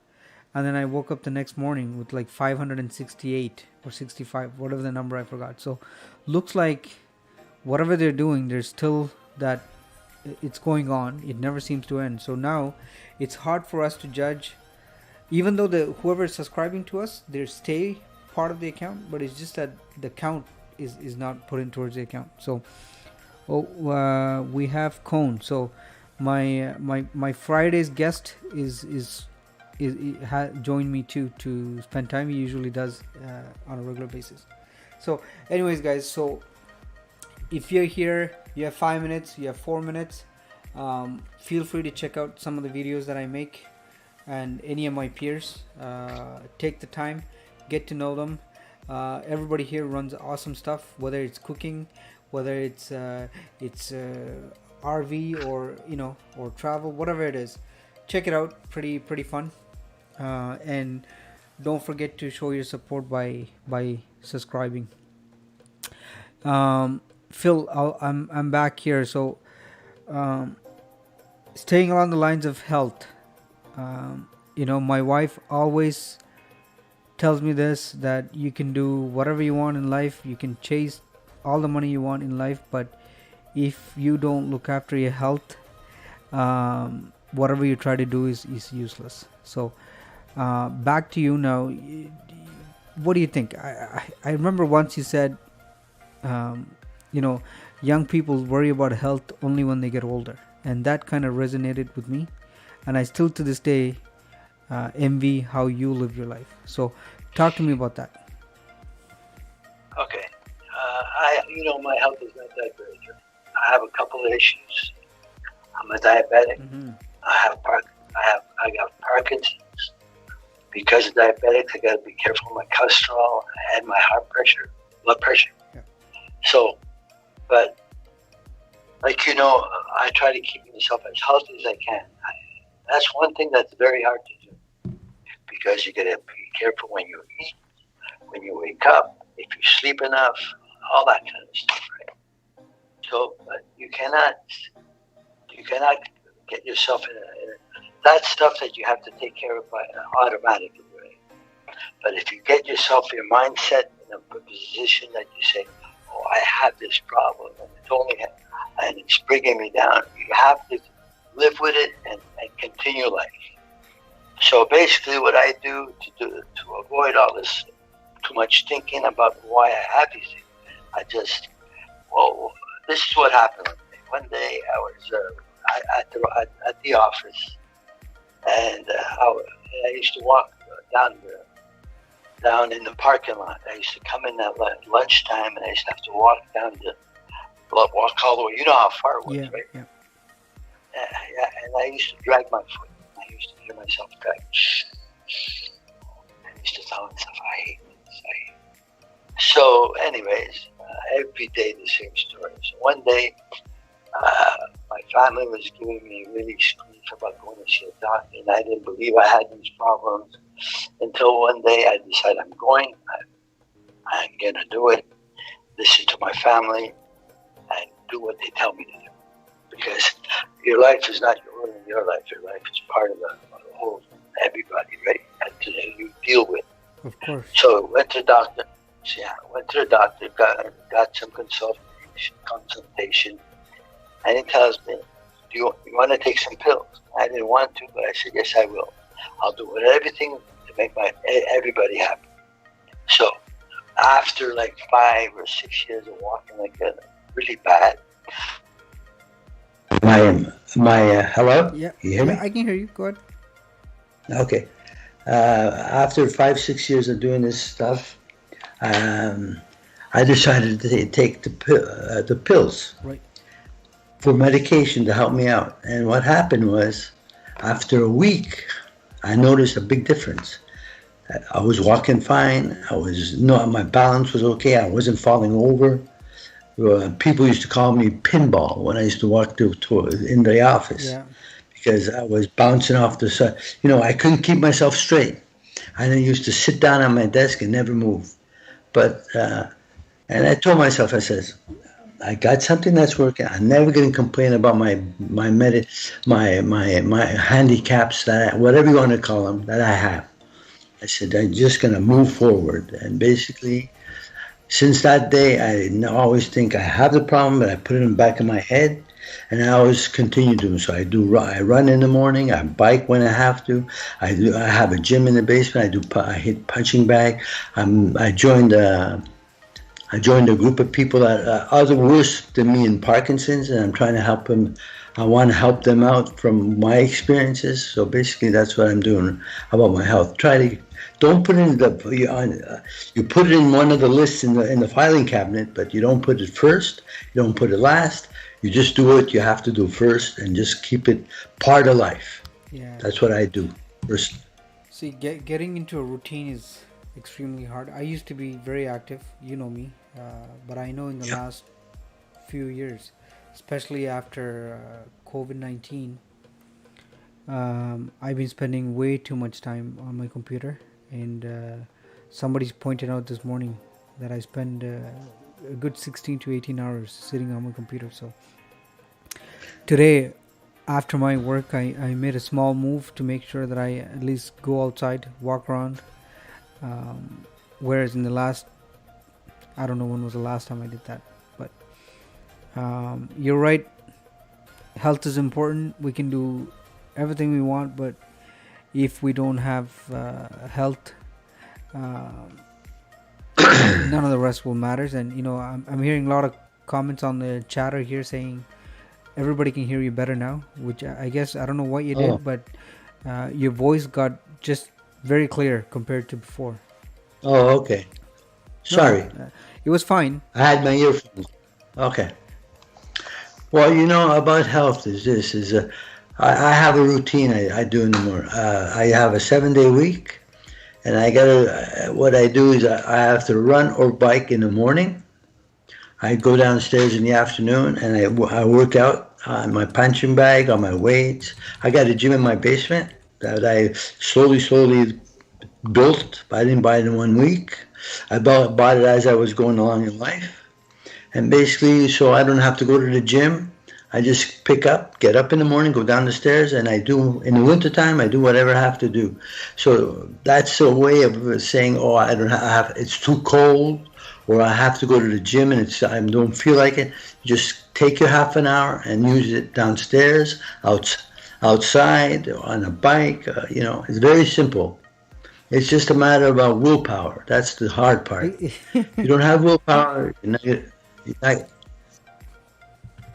and then I woke up the next morning with like 568 or 65, whatever the number, I forgot. So looks like whatever they're doing, there's still that it's going on. It never seems to end. So now it's hard for us to judge, even though whoever is subscribing to us, they stay part of the account, but it's just that the count is not put in towards the account. So we have Cone. So my Friday's guest is joined me to spend time. He usually does on a regular basis. So anyways, guys, so if you're here, you have 5 minutes, you have 4 minutes, feel free to check out some of the videos that I make and any of my peers. Take the time, get to know them. Everybody here runs awesome stuff, whether it's cooking, whether it's RV or travel, whatever it is. Check it out, pretty fun. And don't forget to show your support by subscribing. Phil, I'm back here. So staying along the lines of health, my wife always tells me this, that you can do whatever you want in life, you can chase all the money you want in life, but if you don't look after your health, whatever you try to do is useless. So back to you now. What do you think? I remember once you said, young people worry about health only when they get older, and that kind of resonated with me, and I still to this day envy how you live your life. So talk to me about that. Okay. My health is not that great. I have a couple of issues. I'm a diabetic. Mm-hmm. I got Parkinson's. Because of diabetics, I got to be careful with my cholesterol and my blood pressure. Yeah. So, but I try to keep myself as healthy as I can. That's one thing that's very hard to do, because you got to be careful when you eat, when you wake up, if you sleep enough, all that kind of stuff, right? So, but you cannot get yourself in that stuff that you have to take care of by automatically, right? But if you get yourself, your mindset in a position that you say, "Oh, I have this problem, and it's bringing me down," you have to live with it and continue life. So basically, what I do to avoid all this too much thinking about why I have these things, this is what happened one day. I was at the office, and I used to walk down down in the parking lot. I used to come in at lunchtime, and I used to have to walk down walk all the way. You know how far it was, Yeah, right? yeah. Yeah, and I used to drag my foot. I used to hear myself drag. I used to tell myself, I hate this. So, anyways, every day the same story. So one day, my family was giving me really grief about going to see a doctor, and I didn't believe I had these problems until one day I decided I'm going. I'm going to do it. Listen to my family and do what they tell me to do. Because your life is not your life. Your life is part of the whole, everybody, right? That you deal with. Of course. So went to the doctor. Went to the doctor, got some consultation, and he tells me, do you want to take some pills? I didn't want to, but I said, yes, I will. I'll do everything to make everybody happy. So after like 5 or 6 years of walking like that, really bad. Hello? Yeah. You hear me? I can hear you. Go ahead. Okay. After 5-6 years of doing this stuff, I decided to take the pills Right. for medication to help me out. And what happened was, after a week, I noticed a big difference. I was walking fine. My balance was okay. I wasn't falling over. People used to call me pinball when I used to walk in the office. Yeah. Because I was bouncing off the side. I couldn't keep myself straight. I used to sit down on my desk and never move. But and I told myself, I says, I got something that's working. I'm never going to complain about my handicaps, whatever you want to call them, that I have. I said, I'm just going to move forward. And basically, since that day, I always think I have the problem, but I put it in the back of my head, and I always continue doing so. I run in the morning. I bike when I have to. I have a gym in the basement. I hit punching bag. I joined a group of people that are worse than me in Parkinson's, and I'm trying to help them. I want to help them out from my experiences. So basically, that's what I'm doing about my health. Don't put it in you put it in one of the lists in the filing cabinet, but you don't put it first. You don't put it last. You just do what you have to do first, and just keep it part of life. Yeah. That's what I do first. See, getting into a routine is extremely hard. I used to be very active, you know me, but I know in the last few years, especially after COVID-19, I've been spending way too much time on my computer, and somebody's pointed out this morning that I spend a good 16 to 18 hours sitting on my computer. So today, after my work, I made a small move to make sure that I at least go outside, walk around. Whereas in the last, I don't know when was the last time I did that, but you're right. Health is important. We can do everything we want, but if we don't have health, none of the rest will matters. And I'm hearing a lot of comments on the chatter here saying everybody can hear you better now, which I guess I don't know what you did, but your voice got just very clear compared to before. Oh, okay. Sorry. No, it was fine. I had my earphones. Okay. Well, about health is I have a routine I do in the morning. I have a 7-day week, and what I do is I have to run or bike in the morning. I go downstairs in the afternoon, and I work out on my punching bag, on my weights. I got a gym in my basement that I slowly built. I didn't buy it in 1 week. I bought it as I was going along in life. And basically, so I don't have to go to the gym. I just get up in the morning, go down the stairs, and in the wintertime, I do whatever I have to do. So that's a way of saying, I don't have, it's too cold, or I have to go to the gym and I don't feel like it. Just take your half an hour and use it downstairs, outside, on a bike. It's very simple. It's just a matter about willpower. That's the hard part. You don't have willpower,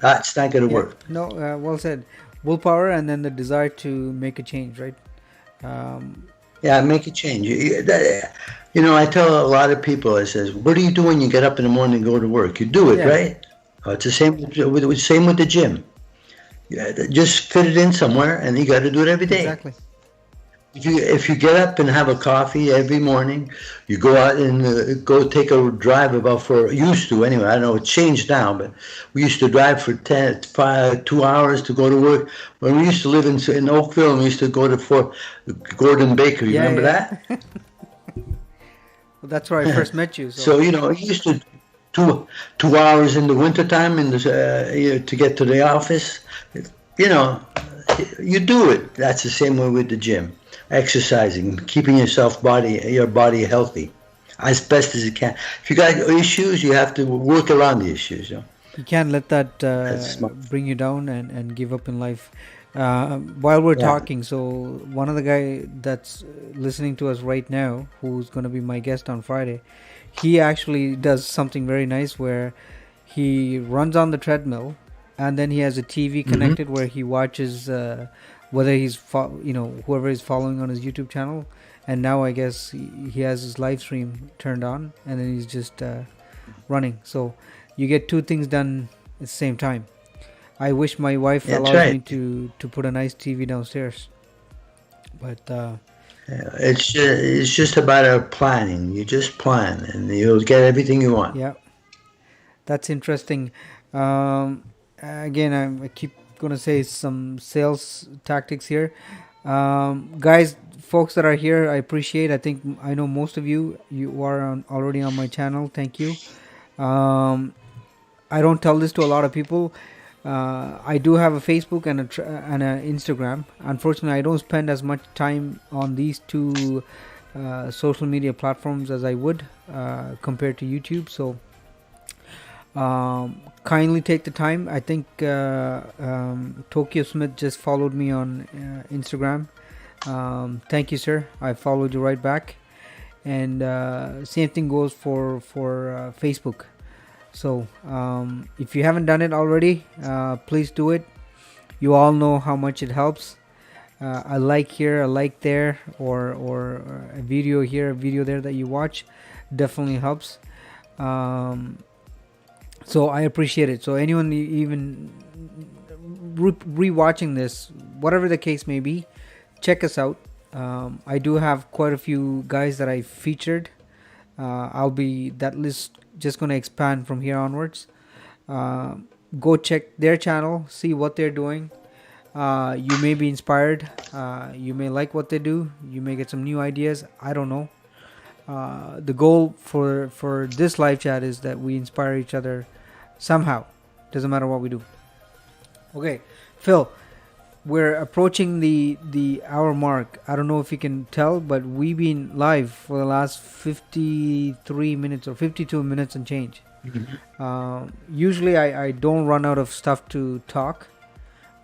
that's not going to work. No, well said. Willpower and then the desire to make a change, right? Yeah, make a change. I tell a lot of people, I says, what do you do when you get up in the morning and go to work? You do it, Yeah, right? It's the same with the gym. Yeah, just fit it in somewhere, and you got to do it every day. exactly. If you get up and have a coffee every morning, you go out and go take a drive used to anyway. I don't know, it's changed now, but we used to drive for 2 hours to go to work. When we used to live in Oakville, and we used to go to Gordon Baker. You Yeah, remember yeah. that? Well, that's where I first met you. So So he used to 2 hours in the wintertime to get to the office. You know, you do it. That's the same way with the gym, exercising, keeping your body healthy as best as you can. If you got issues, you have to work around the issues. you can't let that That's smart. bring you down and give up in life. While we're Yeah. talking, so one of the guy that's listening to us right now, who's going to be my guest on Friday, he actually does something very nice where he runs on the treadmill, and then he has a TV connected where he watches whether whoever is following on his YouTube channel, and now I guess he has his live stream turned on, and then he's just running. So you get two things done at the same time. I wish my wife That's allows me right. to put a nice TV downstairs, but It's just about planning. You just plan, and you'll get everything you want. yeah, that's interesting. Again, I keep gonna say some sales tactics here, guys. Folks that are here, I appreciate. I know most of you are already on my channel. Thank you. Um, I don't tell this to a lot of people. I do have a Facebook and a Instagram. Unfortunately, I don't spend as much time on these two social media platforms as I would compared to YouTube. So kindly take the time. I think Tokyo Smith just followed me on Instagram. Thank you, sir. I followed you right back. And same thing goes for Facebook. So if you haven't done it already, please do it. You all know how much it helps. A like here, a like there, or a video here, a video there that you watch definitely helps. So I appreciate it. So anyone even re-watching this, whatever the case may be, check us out. I do have quite a few guys that I featured. That list just going to expand from here onwards. Go check their channel, see what they're doing. You may be inspired. You may like what they do. You may get some new ideas. I don't know. The goal for this live chat is that we inspire each other somehow. Doesn't matter what we do. Okay, Phil, we're approaching the hour mark. I don't know if you can tell, but we've been live for the last 53 minutes or 52 minutes and change. Usually I don't run out of stuff to talk,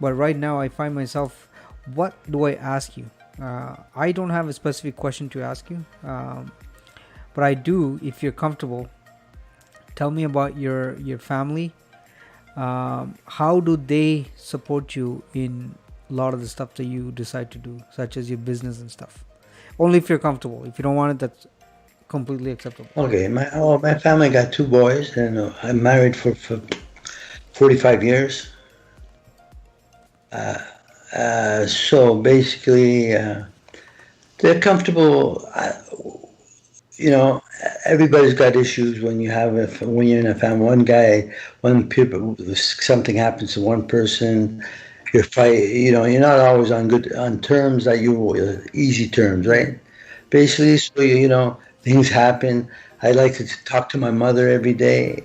but right now I find myself, what do I ask you? I don't have a specific question to ask you, but I do, if you're comfortable. Tell me about your family. How do they support you in a lot of the stuff that you decide to do, such as your business and stuff? Only if you're comfortable. If you don't want it, that's completely acceptable. Okay, my family got two boys, and I'm married for 45 years. So basically, they're comfortable. Everybody's got issues when when you're in a family. Something happens to one person, you fight. You're not always on terms that easy terms, right? Basically, so things happen. I like to talk to my mother every day.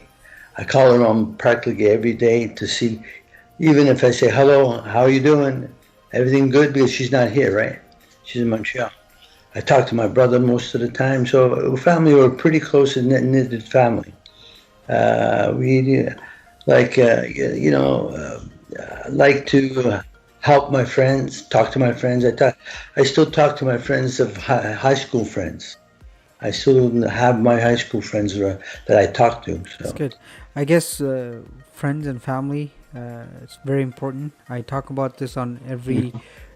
I call her on practically every day to see, even if I say hello, how are you doing? Everything good? Because she's not here, right? She's in Montreal. I talk to my brother most of the time. So family, we're pretty close and knitted family. We like like to help my friends, talk to my friends. I still talk to my friends of high school friends. I still have my high school friends that I talk to. So. That's good. I guess friends and family, it's very important. I talk about this on every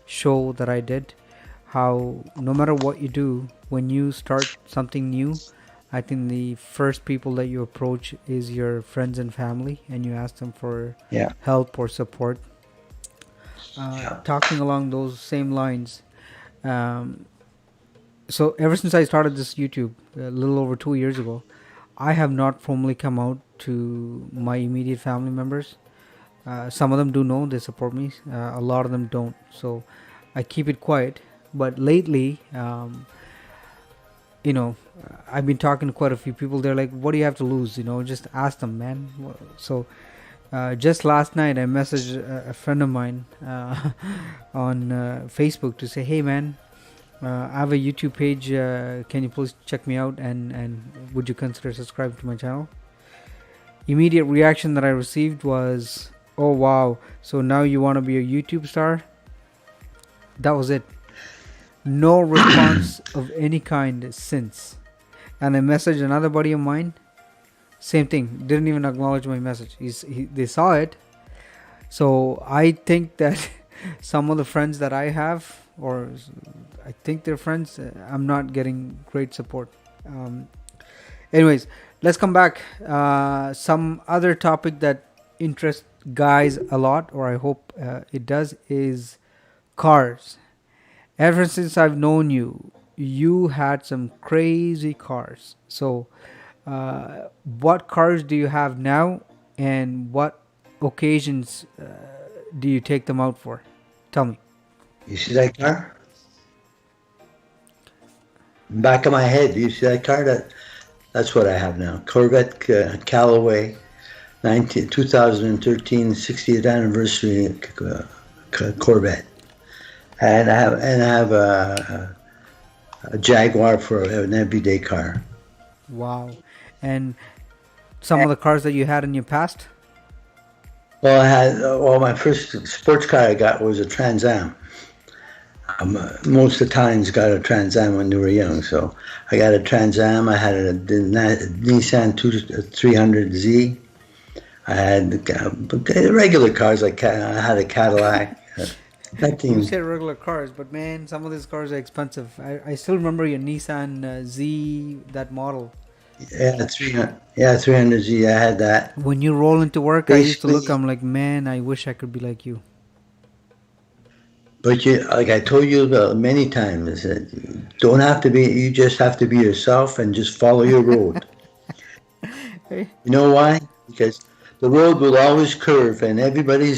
show that I did. how no matter what you do, when you start something new, I think the first people that you approach is your friends and family, and you ask them for Yeah. help or support. Yeah. Talking along those same lines, um, so ever since I started this YouTube a little over 2 years ago, I have not formally come out to my immediate family members. Some of them do know, they support me. A lot of them don't. So I keep it quiet. But lately, you know, I've been talking to quite a few people. They're like, "What do you have to lose? You know, just ask them, man." So just last night, I messaged a friend of mine on Facebook to say, "Hey, man, I have a YouTube page. Can you please check me out? And would you consider subscribing to my channel?" Immediate reaction that I received was, "Oh wow! So now you want to be a YouTube star?" That was it. No response of any kind since. And I messaged another buddy of mine. Same thing. Didn't even acknowledge my message. They saw it. So I think that some of the friends that I have, or I think they're friends, I'm not getting great support. Anyways, let's come back. Some other topic that interests guys a lot, or I hope it does, is cars. Ever since I've known you, you had some crazy cars. So, what cars do you have now, and what occasions do you take them out for? Tell me. You see that car? Back of my head. Do you see that car? That's what I have now. Corvette Callaway, 2013 60th anniversary Corvette. And I have a Jaguar for an everyday car. Wow. And some of the cars that you had in your past? Well, my first sports car I got was a Trans Am. Most of the times got a Trans Am when they were young, so I got a Trans Am. I had a Nissan 300Z. I had regular cars. I had a Cadillac. You said regular cars, but man, some of these cars are expensive. I still remember your Nissan Z, that model. Yeah, 300Z. I had that. When you roll into work, I used to look, I'm like, man, I wish I could be like you. But like I told you many times, don't have to be. You just have to be yourself and just follow your road. You know why? Because the road will always curve, and everybody.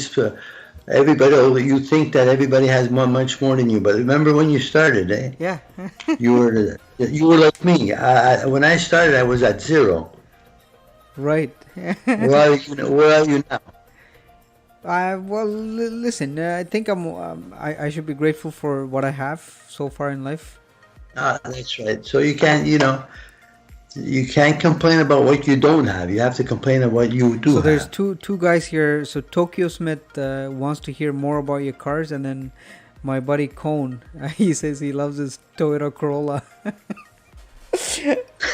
You think that everybody has much more than you, but remember when you started, eh? Yeah. you were like me. When I started, I was at zero. Right. Where are you now? Well, listen. I think I should be grateful for what I have so far in life. That's right. So you can't, you can't complain about what you don't have. You have to complain about what you do. So there's two guys here. So Tokyo Smith wants to hear more about your cars, and then my buddy Cone, he says he loves his Toyota Corolla.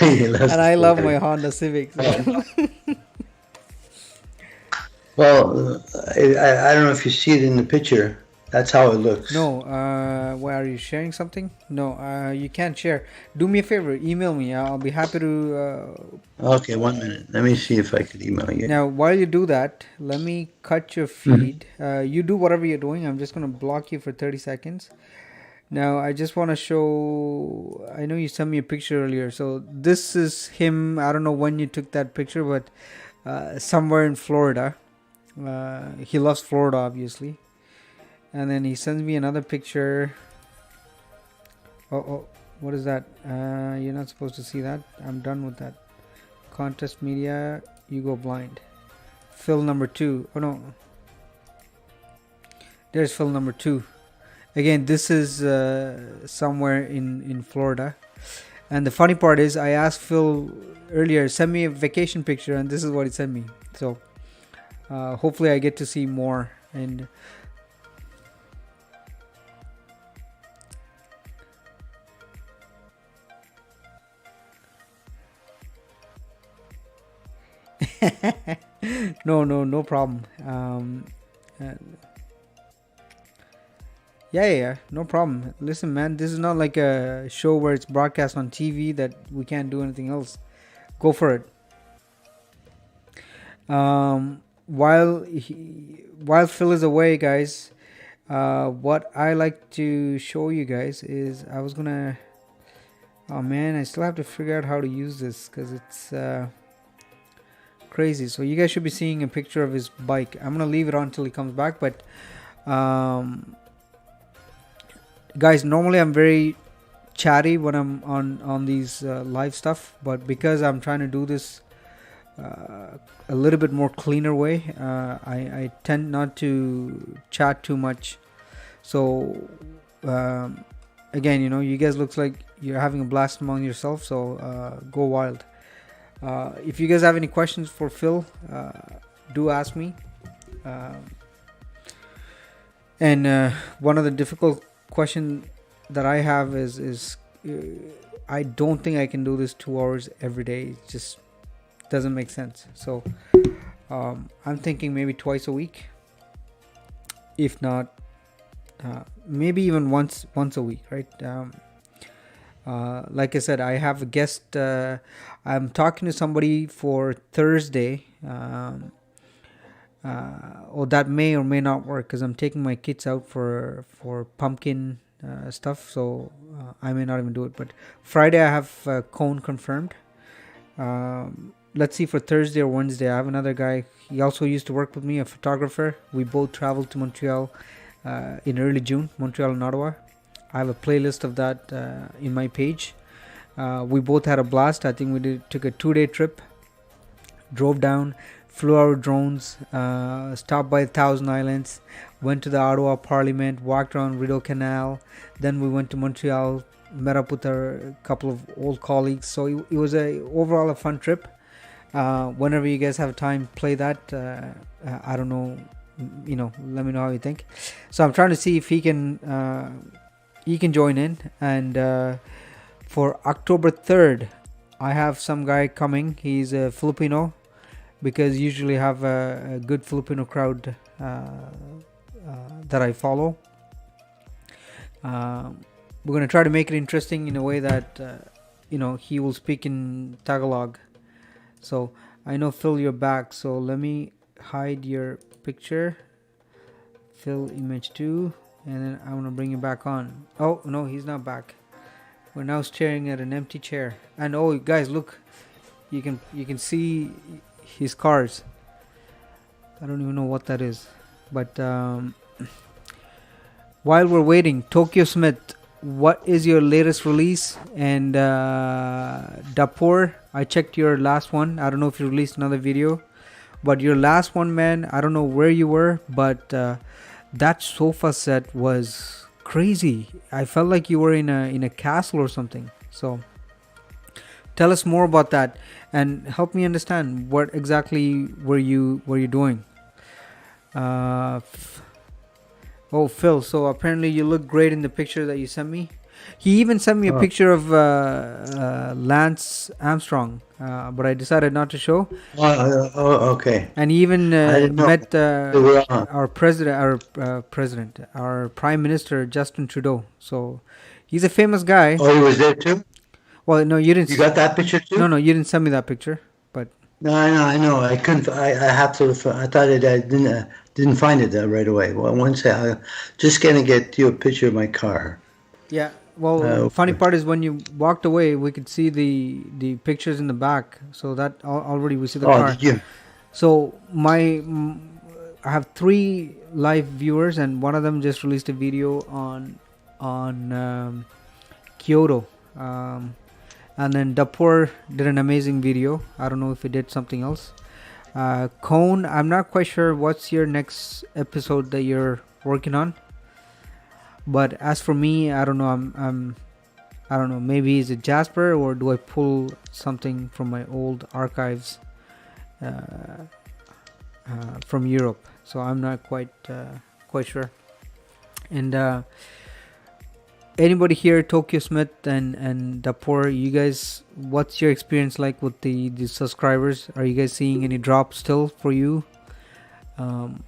And I love my Honda Civic. So. Well, I don't know if you see it in the picture. That's how it looks. No, why are you sharing something? No, you can't share. Do me a favor, email me. I'll be happy to. Okay, 1 minute. Let me see if I could email you. Now, while you do that, let me cut your feed. You do whatever you're doing. I'm just going to block you for 30 seconds. Now, I just want to show. I know you sent me a picture earlier. So, this is him. I don't know when you took that picture, but somewhere in Florida. He loves Florida, obviously. And then he sends me another picture. Oh, what is that? You're not supposed to see that. I'm done with that. Contest media, you go blind. Fill number 2. Oh no. There's fill number 2. Again, this is somewhere in Florida. And the funny part is, I asked Phil earlier, send me a vacation picture, and this is what he sent me. So hopefully I get to see more. And no problem. Yeah. No problem. Listen, man, this is not like a show where it's broadcast on TV that we can't do anything else. Go for it. While Phil is away, guys, what I like to show you guys is I was gonna. Oh man, I still have to figure out how to use this because it's crazy. So you guys should be seeing a picture of his bike. I'm gonna leave it on until he comes back, but guys, normally I'm very chatty when I'm on these live stuff, but because I'm trying to do this a little bit more cleaner way, I tend not to chat too much. So again, you guys looks like you're having a blast among yourself, so go wild. If you guys have any questions for Phil, do ask me. And one of the difficult question that I have is I don't think I can do this 2 hours every day. It just doesn't make sense. So I'm thinking maybe twice a week, if not maybe even once a week, right? Like I said, I have a guest. I'm talking to somebody for Thursday. That may or may not work because I'm taking my kids out for pumpkin stuff, so I may not even do it. But Friday I have Cone confirmed. Let's see for Thursday or Wednesday. I have another guy. He also used to work with me, a photographer. We both traveled to Montreal in early June, Montreal and Ottawa. I have a playlist of that in my page. We both had a blast. I think we took a 2-day trip, drove down, flew our drones, stopped by 1,000 Islands, went to the Ottawa Parliament, walked around Rideau Canal. Then we went to Montreal, met up with a couple of old colleagues. So it was overall a fun trip. Whenever you guys have time, play that. I don't know, let me know how you think. So I'm trying to see if he can join in. And for October 3rd, I have some guy coming. He's a Filipino, because usually have a good Filipino crowd that I follow. We're going to try to make it interesting in a way that he will speak in Tagalog. So I know, Phil, you're back, so let me hide your picture, Phil image 2, and then I'm going to bring you back on. Oh no, he's not back. We're now staring at an empty chair, and oh guys, look, you can see his cars. I don't even know what that is, but while we're waiting, Tokyo Smith, what is your latest release? And Dapur, I checked your last one. I don't know if you released another video, but your last one, man, I don't know where you were, but that sofa set was crazy. I felt like you were in a castle or something. So tell us more about that and help me understand what exactly were you doing. Oh, Phil, so apparently you look great in the picture that you sent me. He even sent me a picture of Lance Armstrong, but I decided not to show. Okay. And he even met our Prime Minister, Justin Trudeau. So he's a famous guy. Oh, he was there too? Well, no, you didn't. You got that picture too? No, you didn't send me that picture. But no, I know. I couldn't. I have to. I thought I didn't find it right away. Well, once I'm just gonna get you a picture of my car. Yeah. Well, funny part is when you walked away, we could see the pictures in the back. So that already we see the car. Did you? So I have 3 live viewers, and one of them just released a video on Kyoto. And then Dapur did an amazing video. I don't know if he did something else. Cone, I'm not quite sure what's your next episode that you're working on. But as for me, I don't know. I don't know. Maybe is it Jasper, or do I pull something from my old archives from Europe? So I'm not quite sure. And anybody here, Tokyo Smith and Dapur, you guys, what's your experience like with the subscribers? Are you guys seeing any drops still for you?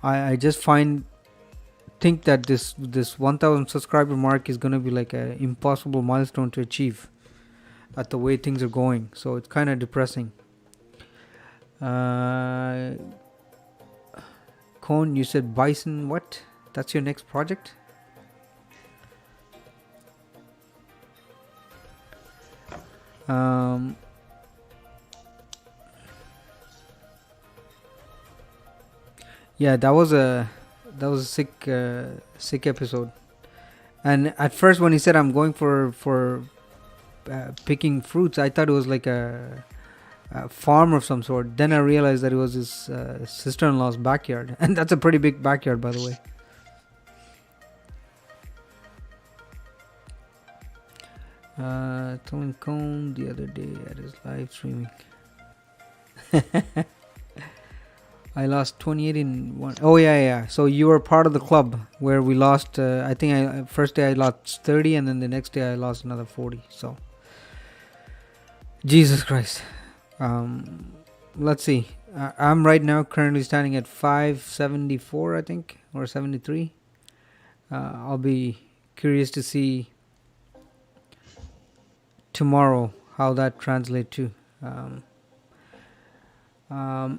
I just find think that this 1,000 subscriber mark is gonna be like a impossible milestone to achieve at the way things are going. So it's kind of depressing. Cone, you said Bison. What? That's your next project? Yeah, that was a sick episode. And at first, when he said I'm going for picking fruits, I thought it was like a farm of some sort. Then I realized that it was his sister-in-law's backyard, and that's a pretty big backyard, by the way. Telling Cone the other day at his live streaming. I lost 28 in one. Oh yeah. So you were part of the club where we lost. I think first day I lost 30, and then the next day I lost another 40. So Jesus Christ. Let's see. I'm right now currently standing at 574, I think, or 73. I'll be curious to see tomorrow how that translates to.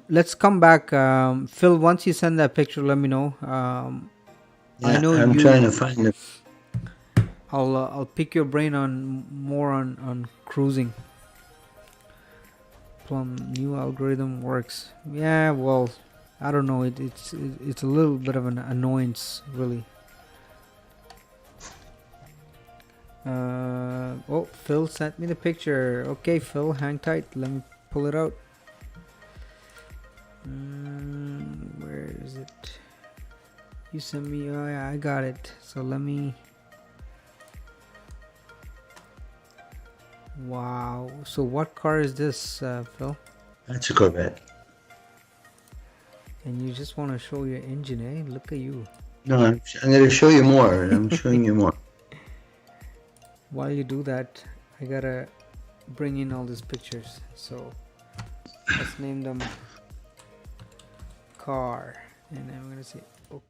Let's come back, Phil. Once you send that picture, let me know. I know I'm trying to find it. I'll pick your brain on more on cruising. Plum new algorithm works. Yeah, well, I don't know. It's a little bit of an annoyance, really. Oh, Phil sent me the picture. Okay, Phil, hang tight. Let me pull it out. Where is it? You sent me. Oh yeah, I got it. So let me. Wow. So what car is this, Phil? That's a Corvette. And you just want to show your engine, eh? Look at you. No, I'm going to show you more. I'm showing you more. While you do that, I gotta bring in all these pictures. So let's name them car, and I'm gonna say okay.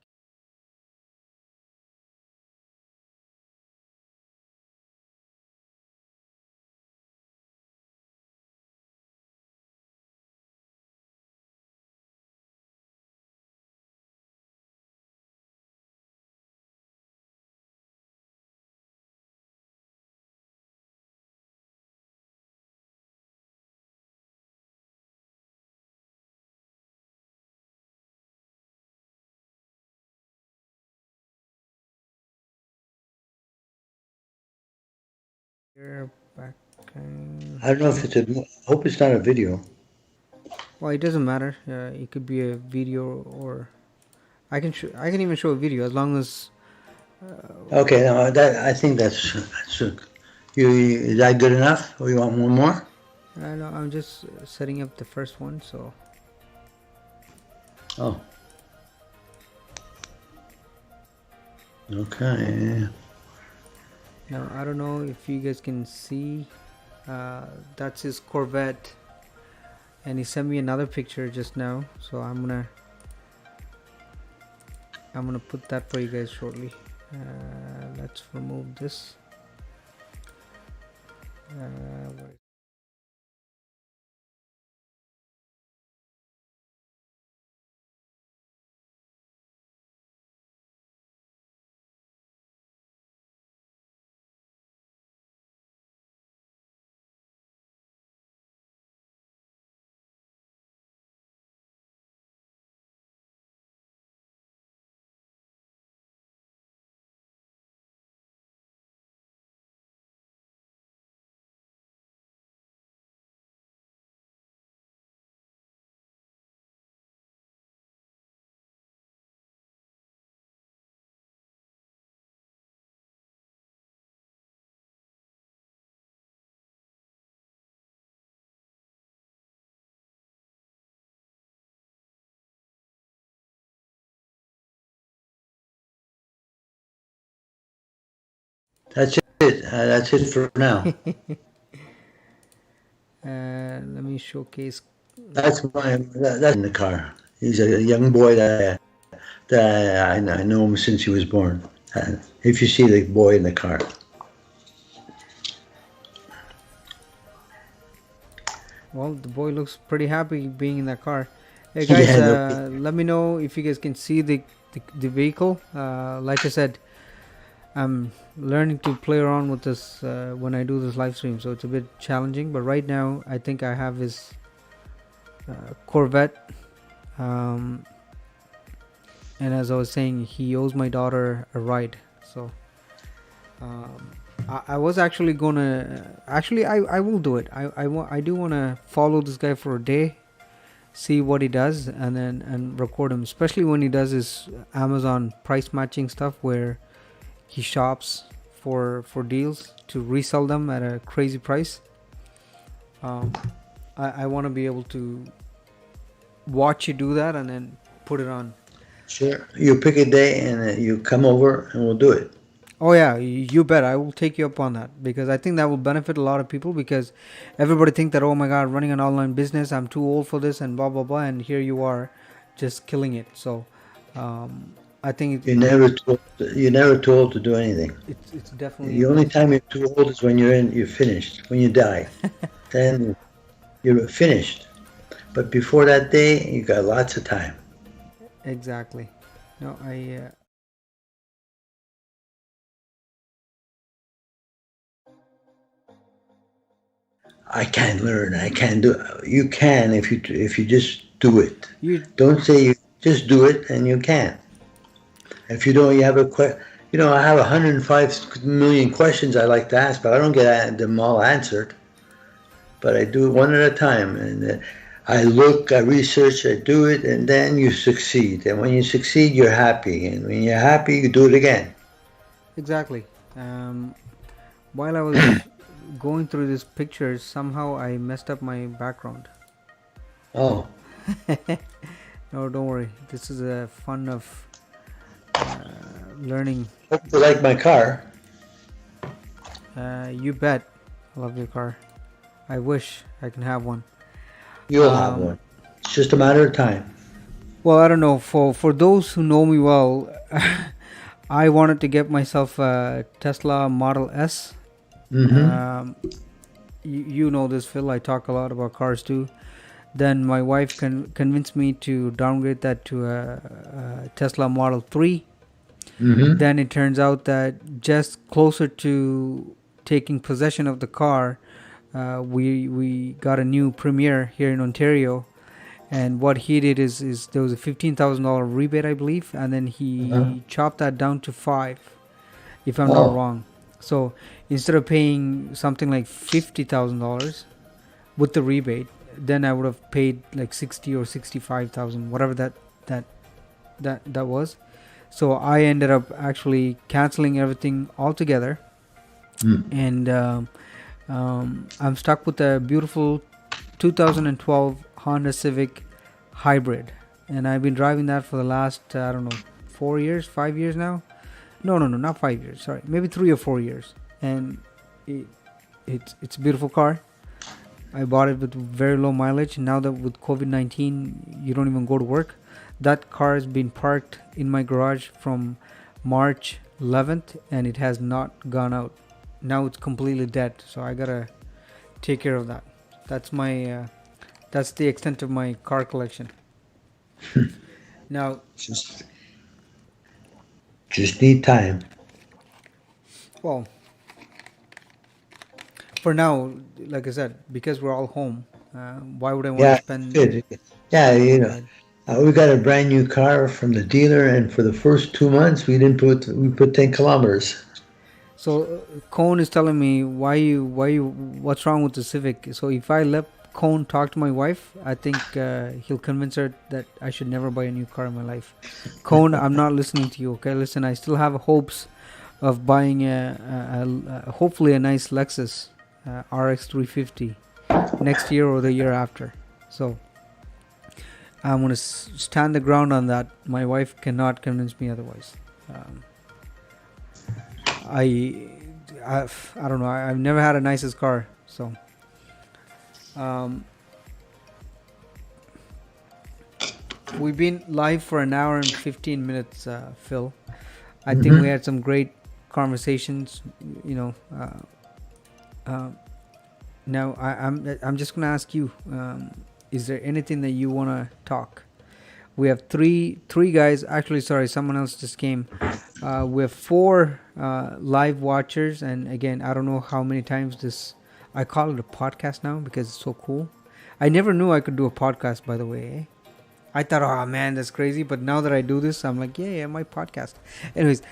Back. I don't know if it's a. I hope it's not a video. Well, it doesn't matter. It could be a video, or I can even show a video as long as. Okay, no, I think that's is that good enough, or you want one more? No, I'm just setting up the first one, so. Oh. Okay. Now I don't know if you guys can see. That's his Corvette, and he sent me another picture just now, so I'm gonna put that for you guys shortly. Let's remove this. That's it. That's it for now. Let me showcase. That's in the car. He's a young boy that I know him since he was born. If you see the boy in the car. Well, the boy looks pretty happy being in that car. Hey guys, Yeah, no, let me know if you guys can see the vehicle. Like I said, I'm learning to play around with this when I do this live stream, so it's a bit challenging. But right now, I think I have his Corvette. Um, and as I was saying, he owes my daughter a ride. So I was actually gonna. Actually, I will do it. I do want to follow this guy for a day, see what he does, and record him. Especially when he does his Amazon price matching stuff, where he shops for deals to resell them at a crazy price. I want to be able to watch you do that and then put it on. sure. You pick a day and you come over and we'll do it. Oh yeah, you bet. I will take you up on that because I think that will benefit a lot of people because everybody think that, oh my god, running an online business, I'm too old for this and blah blah blah, and here you are just killing it. So I think You're never too old to do anything. it's definitely The only time you're too old is when you're finished. When you die, then you're finished. But before that day, you got lots of time. exactly. No, I can't learn. I can't do. You can if you just do it. you Don't say you just do it and you can. If you don't, you have I have 105 million questions I like to ask, but I don't get them all answered. But I do it one at a time, and I look, I research, I do it, and then you succeed. And when you succeed, you're happy, and when you're happy, you do it again. exactly. While I was going through these pictures, somehow I messed up my background. Oh, No, don't worry. This is a fun of learning. hope you like my car. You bet. I love your car. I wish I can have one. You'll have one. It's just a matter of time. Well, I don't know. For those who know me well, I wanted to get myself a Tesla Model S. You know this, Phil. I talk a lot about cars too. Then my wife convinced me to downgrade that to a Tesla Model 3. Then it turns out that just closer to taking possession of the car, we got a new Premier here in Ontario. And what he did is there was a $15,000 rebate, I believe, and then he chopped that down to $5,000, if I'm not wrong. So instead of paying something like $50,000 with the rebate, then I would have paid like 60 or 65,000, whatever that was. So I ended up actually canceling everything altogether, and I'm stuck with a beautiful 2012 Honda Civic Hybrid, and I've been driving that for the last 5 years now. No, not 5 years. Sorry, maybe 3 or 4 years, and it's a beautiful car. I bought it with very low mileage. Now that with COVID-19, you don't even go to work. That car has been parked in my garage from March 11th, and it has not gone out. Now it's completely dead, so I gotta take care of that. That's my that's the extent of my car collection. Now, Just need time. well, for now, like I said, because we're all home, why would I want to spend? Good. Yeah, we got a brand new car from the dealer, and for the first 2 months, we put 10 kilometers. So Cone is telling me what's wrong with the Civic. So if I let Cone talk to my wife, I think he'll convince her that I should never buy a new car in my life. Cone, I'm not listening to you. Okay, listen, I still have hopes of buying hopefully a nice Lexus RX 350 next year or the year after. So I'm gonna stand the ground on that. My wife cannot convince me otherwise. I don't know. I've never had a nicest car, so We've been live for an hour and 15 minutes, Phil. I think we Hmm. had some great conversations. You know, now I'm just gonna ask you: is there anything that you wanna talk? We have three guys. Actually, sorry, someone else just came. We have four live watchers, and again, I don't know how many times this. I call it a podcast now because it's so cool. I never knew I could do a podcast, by the way. I thought, oh man, that's crazy. But now that I do this, I'm like, yeah, my podcast. Anyways,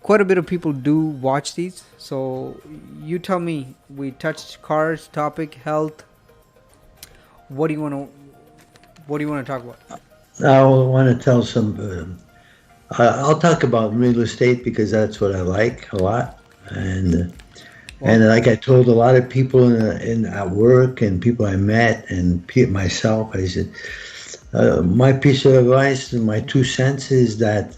quite a bit of people do watch these. So you tell me, we touched cars, topic, health. What do you want to? What do you want to talk about? I want to tell some. I'll talk about real estate because that's what I like a lot, and like I told a lot of people in at work and people I met and myself, I said, my piece of advice and my 2 cents is that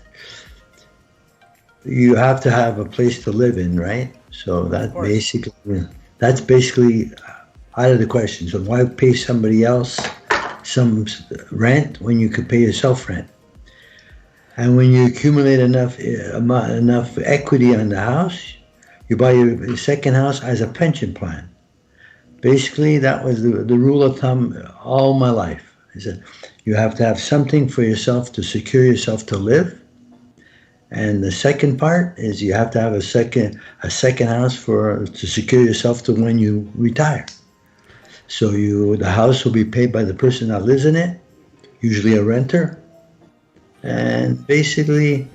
you have to have a place to live in, right? So that's basically out of the question. So why pay somebody else some rent when you could pay yourself rent? And when you accumulate enough equity on the house, you buy your second house as a pension plan. Basically, that was the rule of thumb all my life. Is that you have to have something for yourself to secure yourself to live. And the second part is you have to have a second house to secure yourself to when you retire. So the house will be paid by the person that lives in it, usually a renter. And basically,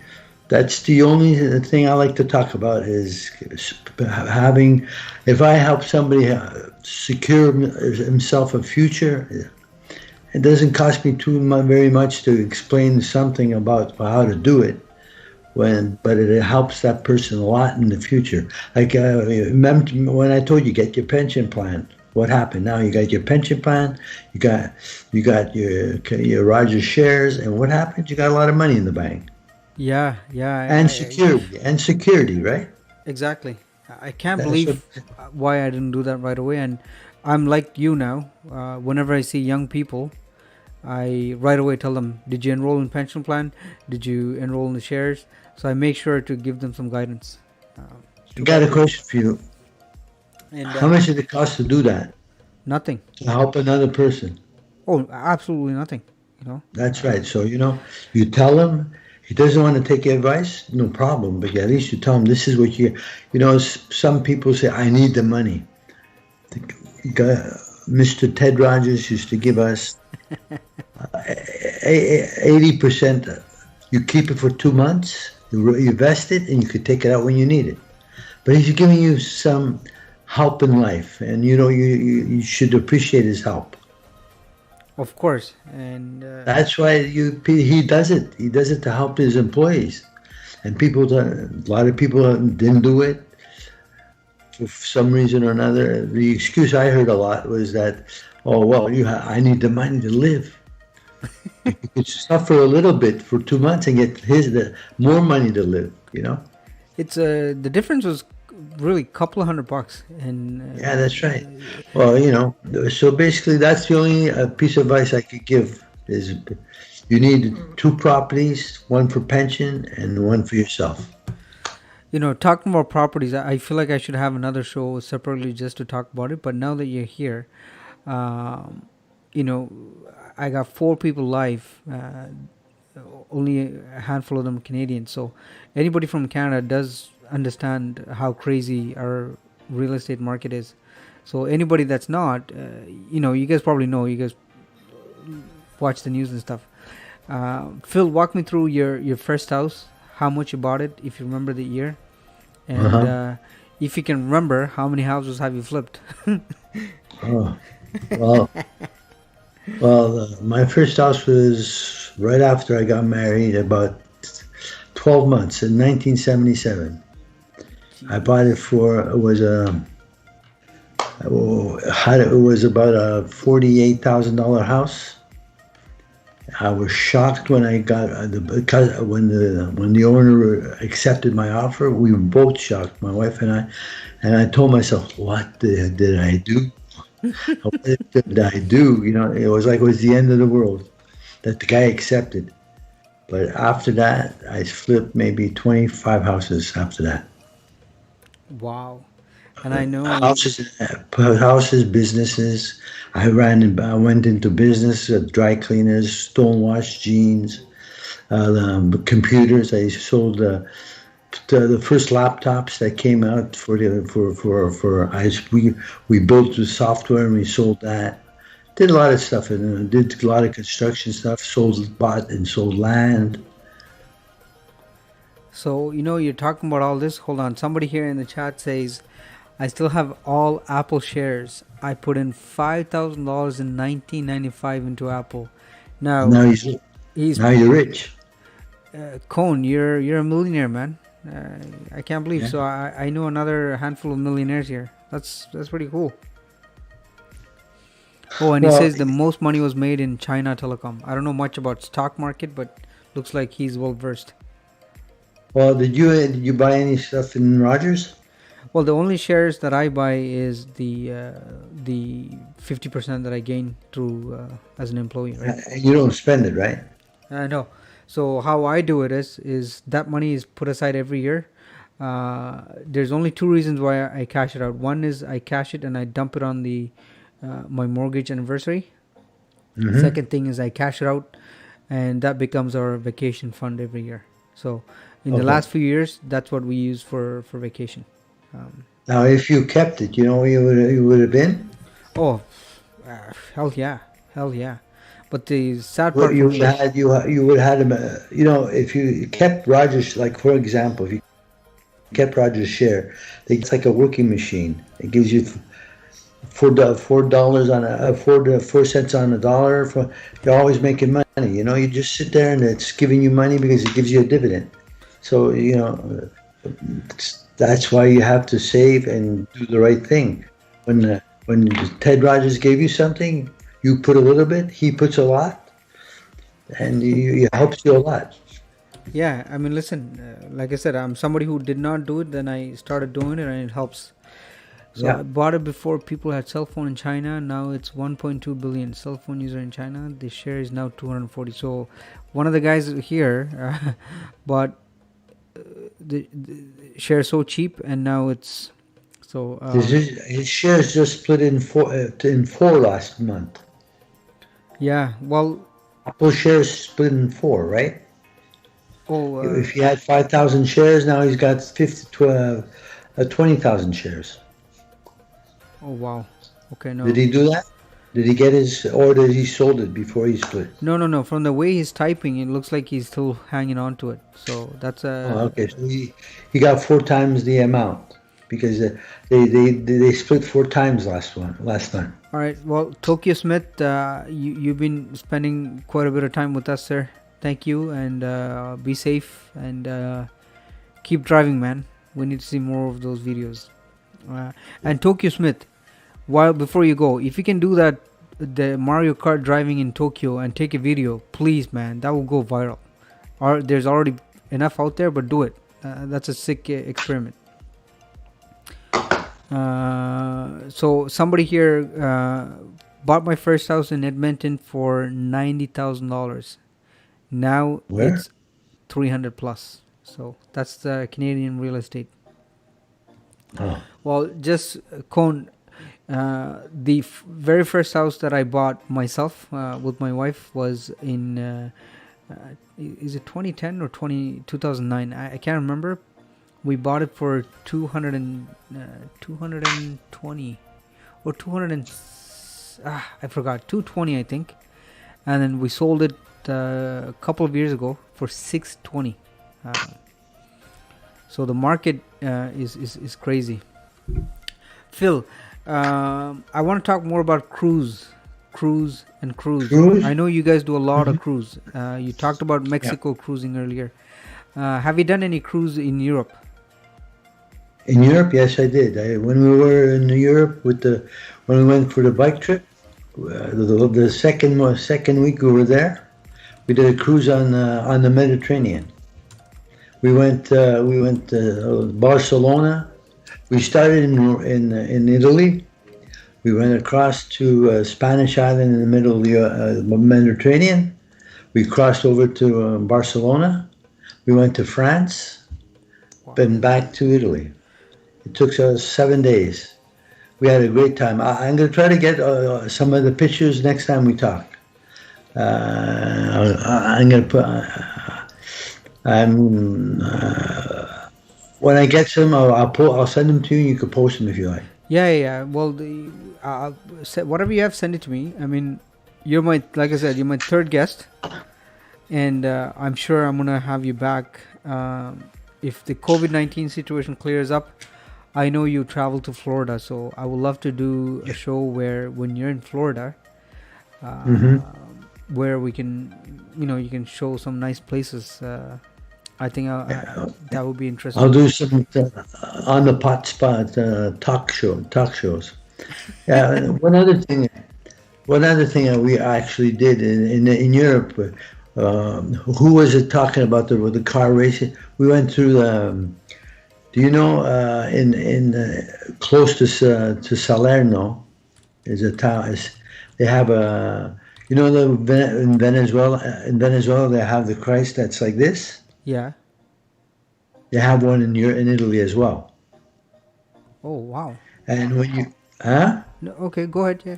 that's the only thing I like to talk about is having. If I help somebody secure himself a future, it doesn't cost me very much to explain something about how to do it. But it helps that person a lot in the future. Like remember when I told you get your pension plan. What happened? Now you got your pension plan, you got your Rogers shares, and what happened? You got a lot of money in the bank. Yeah, yeah, And security, right? exactly. I can't That's believe why I didn't do that right away. And I'm like you now. Whenever I see young people, I right away tell them, "Did you enroll in pension plan? Did you enroll in the shares?" So I make sure to give them some guidance. I got a question for you. And How much did it cost to do that? nothing. To help another person? Oh, absolutely nothing. You know. That's right. So, you tell him he doesn't want to take your advice, no problem. But at least you tell him this is what some people say, I need the money. Mr. Ted Rogers used to give us 80%. You keep it for 2 months, you invest it, and you could take it out when you need it. But he's giving you some help in life, and you should appreciate his help. Of course, and That's why he does it. He does it to help his employees, and a lot of people didn't do it for some reason or another. The excuse I heard a lot was that, oh well, I need the money to live. You could suffer a little bit for 2 months and get more money to live. it's the difference was really a couple of $100, and Yeah, that's right. Well, so basically that's the only piece of advice I could give is you need 2 properties, one for pension and one for yourself. talking about properties, I feel like I should have another show separately just to talk about it. But now that you're here, you know, I got 4 people live. Only a handful of them Canadian. So anybody from Canada does understand how crazy our real estate market is. So anybody that's not, you guys probably know. You guys watch the news and stuff. Phil, walk me through your first house. How much you bought it, if you remember the year, and if you can remember, how many houses have you flipped? Oh, my first house was right after I got married, about 12 months in 1977. I bought it it was about a $48,000 house. I was shocked when I got when the owner accepted my offer. We were both shocked, my wife and I told myself, "What did I do? What did I do?" It was like it was the end of the world. that the guy accepted. But after that, I flipped maybe 25 houses after that. Wow. And I know. Houses, businesses. I went into business, dry cleaners, stonewash jeans, computers. I sold the first laptops that came out we built the software and we sold that. Did a lot of stuff and did a lot of construction stuff. Bought and sold land. So, you're talking about all this. Hold on. Somebody here in the chat says, I still have all Apple shares. I put in $5,000 in 1995 into Apple. Now you're rich. Cone, you're a millionaire, man. I can't believe. Yeah. So I know another handful of millionaires here. That's pretty cool. Oh, and he says the most money was made in China Telecom. I don't know much about stock market, but looks like he's well versed. Well, did you buy any stuff in Rogers? Well, the only shares that I buy is the 50% that I gain through as an employee. Right? You don't spend it, right? No. So how I do it is that money is put aside every year. There's only two reasons why I cash it out. One is I cash it and I dump it on my mortgage anniversary. Mm-hmm. Second thing is I cash it out, and that becomes our vacation fund every year. So in the last few years, that's what we use for vacation. Now, if you kept it, you know where you would have been? Oh, hell yeah. But the sad part you would have had if you kept Rogers, like for example, if you kept Rogers share, it's like a working machine. It gives you $4 on 4 cents on a dollar. You're always making money. You just sit there and it's giving you money because it gives you a dividend. So that's why you have to save and do the right thing. When Ted Rogers gave you something, you put a little bit, he puts a lot, and it helps you a lot. Yeah, I mean, listen, like I said, I'm somebody who did not do it, then I started doing it, and it helps. So I bought it before people had cell phone in China. Now it's 1.2 billion cell phone user in China. The share is now 240. So one of the guys here bought the share so cheap, and now it's so. His shares just split in four last month. Yeah, well, Apple shares split in 4, right? Oh, if he had 5,000 shares, now he's got 20,000 shares. Oh wow! Okay, no. Did he do that? Did he get his, or did he sold it before he split? No. From the way he's typing, it looks like he's still hanging on to it. So that's a. Oh, okay, so he got 4 times the amount because they split 4 times last time. All right. Well, Tokyo Smith, you've been spending quite a bit of time with us, sir. Thank you, and be safe and keep driving, man. We need to see more of those videos. And Tokyo Smith, before you go, if you can do that, the Mario Kart driving in Tokyo and take a video, please, man, that will go viral. Or there's already enough out there, but do it. That's a sick experiment. So somebody here bought my first house in Edmonton for $90,000. Now it's 300 plus. So that's the Canadian real estate. Oh. Well, just Cone, the very first house that I bought myself with my wife was in is it 2010 or 2009? I can't remember. We bought it for 220 or 200 I forgot, 220 I think, and then we sold it a couple of years ago for 620. So the market is crazy. Phil, I want to talk more about cruise. I know you guys do a lot of cruise. You talked about Mexico cruising earlier. Have you done any cruise in Europe? In Europe, yes, I did. When we were in Europe when we went for the bike trip, the second week we were there, we did a cruise on the Mediterranean. We went to Barcelona. We started in Italy. We went across to Spanish island in the middle of the Mediterranean. We crossed over to Barcelona. We went to France, Wow. then back to Italy. It took us 7 days. We had a great time. I'm going to try to get some of the pictures next time we talk. I'm going to put. When I get some, I'll send them to you. You can post them if you like. Yeah. Well, whatever you have, send it to me. I mean, like I said, you're my third guest, and I'm sure I'm gonna have you back if the COVID-19 situation clears up. I know you travel to Florida, so I would love to do a show where, when you're in Florida, where we can, you can show some nice places. I think that would be interesting. I'll do some on the pot spot talk shows. Yeah. One other thing that we actually did in Europe. Who was it talking about the car racing? We went through the. Do you know in close to Salerno is a town? They have a in Venezuela. In Venezuela, they have the Christ that's like this. Yeah. They have one in Italy as well. Oh wow! And when you No, okay, go ahead. Yeah.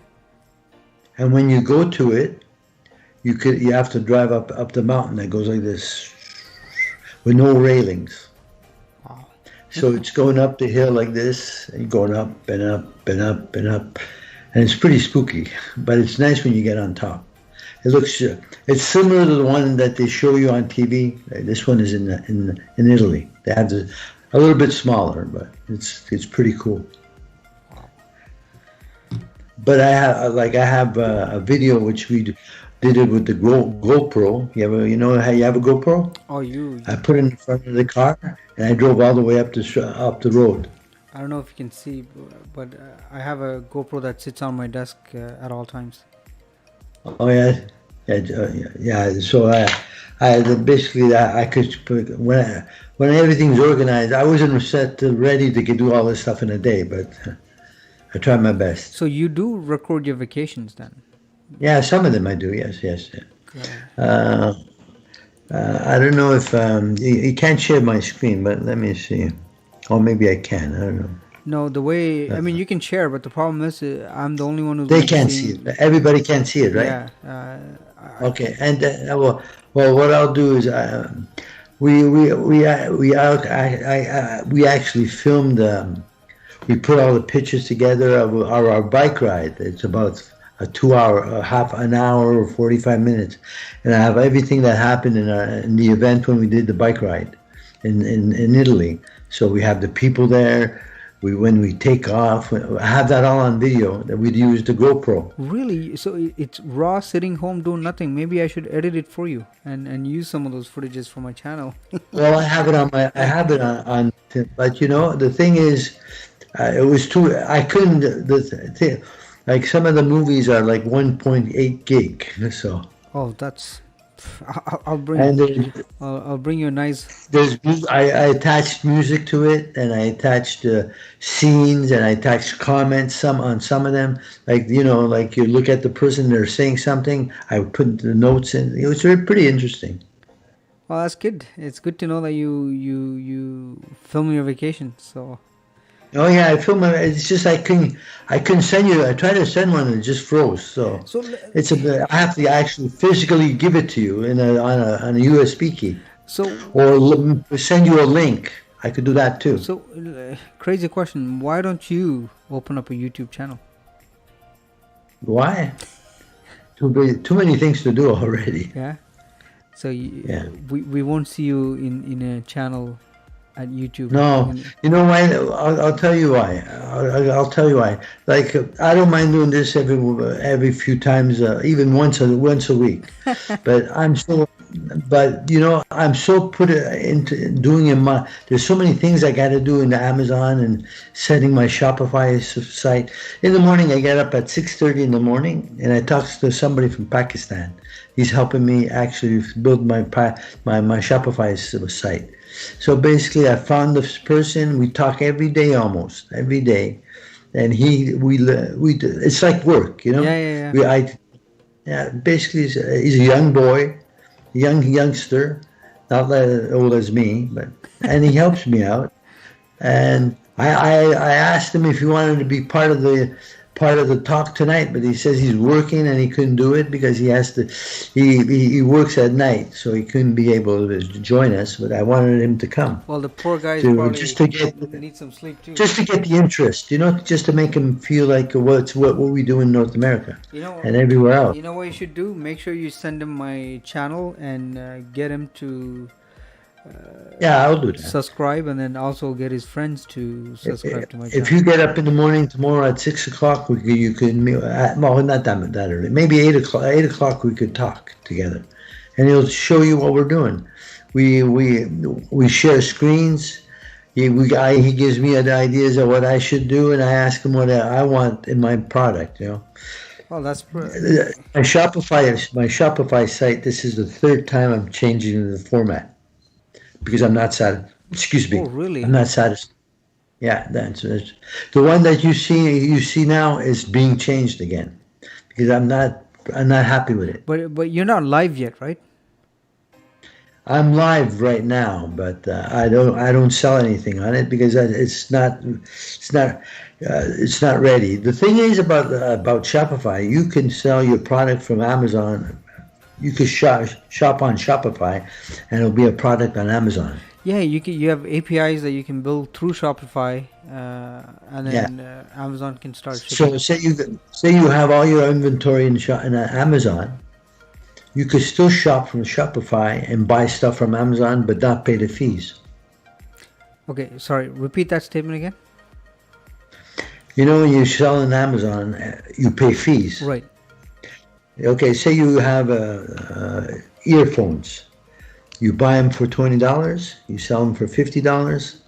And when you go to it, you have to drive up the mountain that goes like this, with no railings. Wow. So it's going up the hill like this, and going up and up and up and up, and it's pretty spooky. But it's nice when you get on top. It's similar to the one that they show you on TV. This one is in Italy. They have a little bit smaller, but it's pretty cool. But I have a video which we did it with the GoPro. You have a GoPro? Oh, I put it in front of the car and I drove all the way up the road. I don't know if you can see, but I have a GoPro that sits on my desk at all times. Oh yeah. So I could put, when everything's organized. I wasn't ready to do all this stuff in a day, but I tried my best. So you do record your vacations then? Yeah, some of them I do. Yes. I don't know if you can't share my screen, but let me see. Or maybe I can. I don't know. No, the way you can share, but the problem is I'm the only one who's. They can't see it. Everybody can't see it, right? Yeah. Okay, and well, what I'll do is we actually filmed. We put all the pictures together of our bike ride. It's about a 2 hour, half an hour or 45 minutes, and I have everything that happened in the event when we did the bike ride in Italy. So we have the people there. When we take off, I have that all on video that we'd use the GoPro. Really? So it's raw sitting home doing nothing. Maybe I should edit it for you and use some of those footages for my channel. Well, I have it on but the thing is, it was too. I couldn't. Like some of the movies are like 1.8 gig. So. Oh, that's. I'll bring you a nice. I attached music to it, and I attached scenes, and I attached comments on some of them. Like like you look at the person, they're saying something. I would put the notes in. It was pretty interesting. Well, that's good. It's good to know that you film your vacation. So. Oh yeah, I filmed it. It's just I couldn't send you. I tried to send one and it just froze. So I have to actually physically give it to you on a USB key. So or send you a link. I could do that too. So crazy question. Why don't you open up a YouTube channel? Why? Too many things to do already. Yeah. So we won't see you in a channel at YouTube. No, you know why? I'll tell you why. I'll tell you why. Like I don't mind doing this every few times, even once a week. But I'm so put into doing there's so many things I got to do in the Amazon and setting my Shopify site. In the morning, I get up at 6:30 in the morning and I talk to somebody from Pakistan. He's helping me actually build my Shopify site. So basically, I found this person. We talk almost every day, and it's like work, Yeah. Basically, he's a young boy. youngster, not that old as me, and he helps me out. And I asked him if he wanted to be part of the talk tonight, but he says he's working and he couldn't do it because he works at night, so he couldn't be able to join us. But I wanted him to come. Well, the poor guy needs some sleep too. Just to get the interest, just to make him feel like what we do in North America and everywhere else. You know what you should do? Make sure you send him my channel and get him to. I'll do that. Subscribe, and then also get his friends to subscribe to my channel. If you get up in the morning tomorrow at 6 o'clock, you can. Well, not that early. Maybe 8 o'clock. 8 o'clock we could talk together, and he'll show you what we're doing. We share screens. He gives me the ideas of what I should do, and I ask him what I want in my product. Well, that's my Shopify site. This is the third time I'm changing the format. Because I'm not satisfied. Excuse me. Oh, really? I'm not satisfied. Yeah, that's the one that you see now is being changed again, because I'm not happy with it. But you're not live yet, right? I'm live right now, but I don't sell anything on it because it's not ready. The thing is about Shopify, you can sell your product from Amazon. You could shop on Shopify, and it'll be a product on Amazon. Yeah, you have APIs that you can build through Shopify, and then Amazon can start shipping. So say you have all your inventory in Amazon, you could still shop from Shopify and buy stuff from Amazon, but not pay the fees. Okay, sorry. Repeat that statement again. When you sell on Amazon, you pay fees. Right. Okay, say you have earphones. You buy them for $20. You sell them for $50.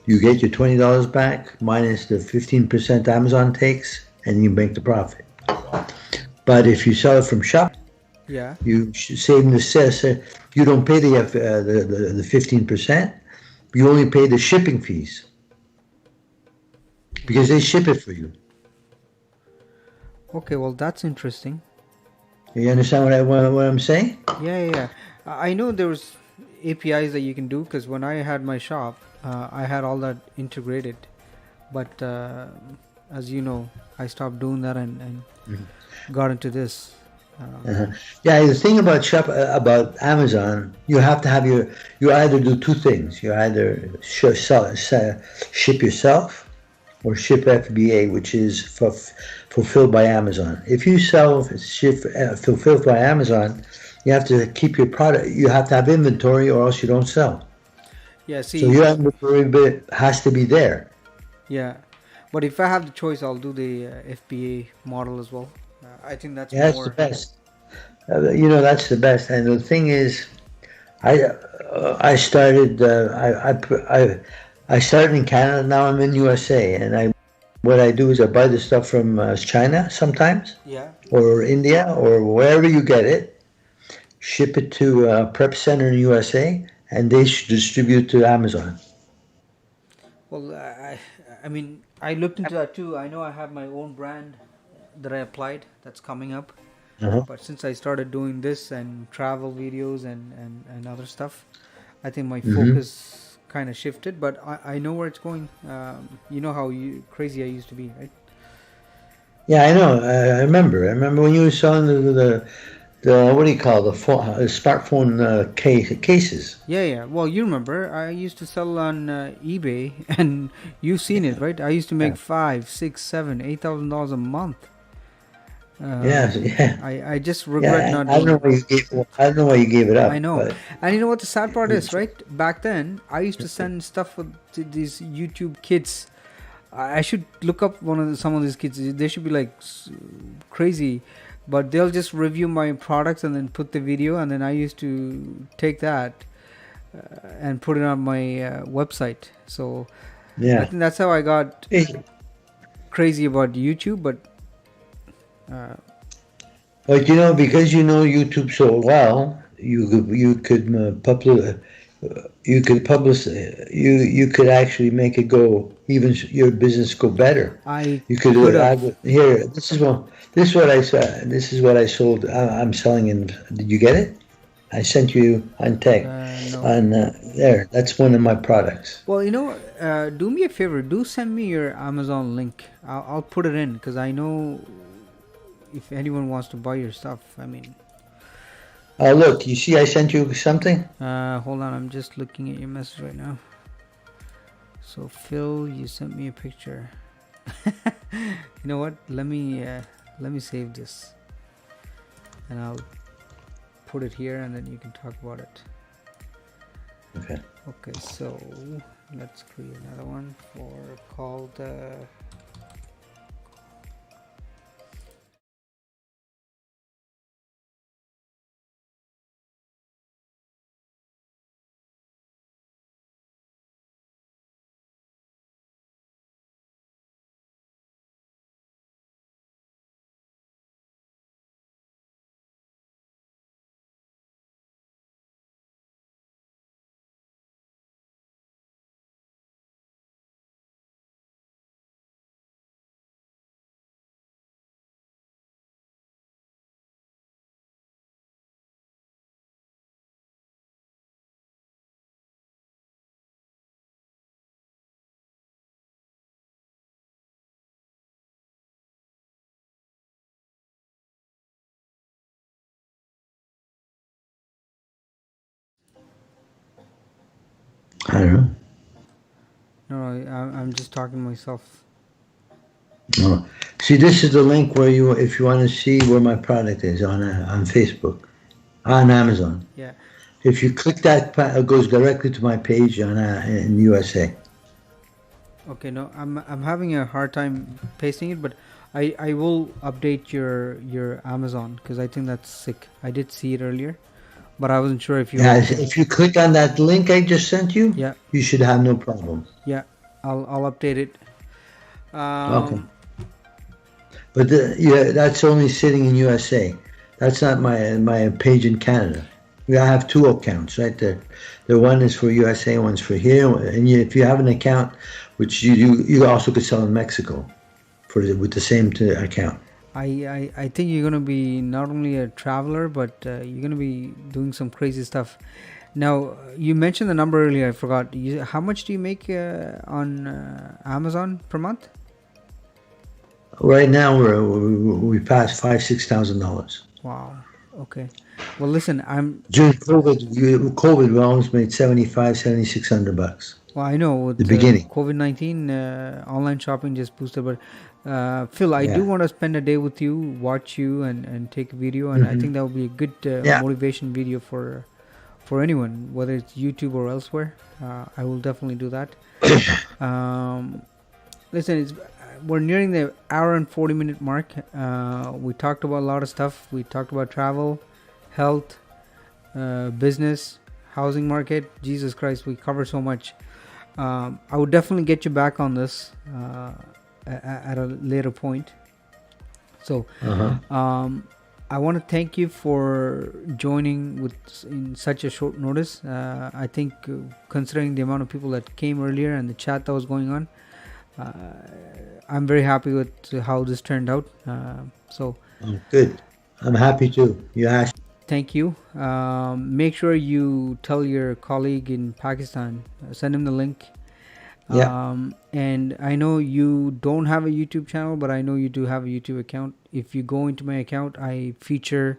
You get your $20 back minus the 15% Amazon takes, and you make the profit. But if you sell it from Shop, you save them the you don't pay the 15%. You only pay the shipping fees because they ship it for you. Okay, well that's interesting. You understand what I'm saying? Yeah. I know there's APIs that you can do, because when I had my shop, I had all that integrated. But as you know, I stopped doing that and got into this. Yeah, the thing about Amazon, you have to have you either do two things. You either ship yourself or ship FBA, which is fulfilled by Amazon. If you fulfilled by Amazon, you have to keep your product. You have to have inventory, or else you don't sell. Yeah. See. So your inventory has to be there. Yeah, but if I have the choice, I'll do the FBA model as well. I think that's that's the best. That's the best. And the thing is, I started. I started in Canada. Now I'm in USA, and what I do is I buy the stuff from China sometimes, or India, or wherever you get it. Ship it to a prep center in USA, and they distribute to Amazon. Well, I mean, I looked into that too. I know I have my own brand that I applied that's coming up. But since I started doing this and travel videos and other stuff, I think my focus kind of shifted, but I know where it's going. You know how crazy I used to be, right? Yeah, I know. I remember when you were selling the what do you call the smartphone cases? Yeah. Well, you remember I used to sell on eBay, and you've seen it, right? I used to make $5,000, $6,000, $8,000 a month. I just regret not doing it. I don't know why you gave it up. I know. And you know what the sad part is, right? Back then, I used to send stuff with these YouTube kids. I should look up some of these kids. They should be like crazy, but they'll just review my products and then put the video, and then I used to take that and put it on my website. So I think that's how I got crazy about YouTube, but because you know YouTube so well, you could actually make it go, even your business go better. You could here. This is what I saw. This is what I sold. I'm selling in. Did you get it? I sent you on text. No. On there, that's one of my products. Well, do me a favor. Do send me your Amazon link. I'll put it in because I know if anyone wants to buy your stuff. I mean, Look, you see, I sent you something. hold on. I'm just looking at your message right now. So Phil, you sent me a picture. You know what? Let me save this, and I'll put it here, and then you can talk about it. Okay. Okay, so let's create another one called I don't know. no, I'm just talking to myself. Oh. See, this is the link where if you want to see where my product is on Facebook, on Amazon. Yeah. If you click that, it goes directly to my page on in USA. Okay, no, I'm having a hard time pasting it, but I will update your Amazon because I think that's sick. I did see it earlier, but I wasn't sure if you. Yeah, if you click on that link I just sent you, Yeah, you should have no problem. yeah, I'll update it. Okay. But that's only sitting in USA. That's not my page in Canada. I have two accounts right there. The one is for USA, one's for here. And if you have an account, which you also could sell in Mexico, with the same account. I think you're gonna be not only a traveler, but you're gonna be doing some crazy stuff. Now you mentioned the number earlier. I forgot. How much do you make on Amazon per month? Right now we passed $5,000-6,000. Wow. Okay. Well, listen, during COVID we almost made $7,600. Well, I know with the beginning. COVID-19 online shopping just boosted, but Phil, I do want to spend a day with you, watch you, and take a video, and I think that would be a good motivation video for anyone, whether it's YouTube or elsewhere. I will definitely do that. Listen, we're nearing the hour and 40-minute mark. We talked about a lot of stuff. We talked about travel, health, business, housing market. Jesus Christ, we covered so much. I would definitely get you back on this at a later point. So I want to thank you for joining in such a short notice. I think considering the amount of people that came earlier and the chat that was going on, I'm very happy with how this turned out. Good. I'm happy too. You asked. Thank you. Make sure you tell your colleague in Pakistan, send him the link. And I know you don't have a YouTube channel, but I know you do have a YouTube account. If you go into my account, I feature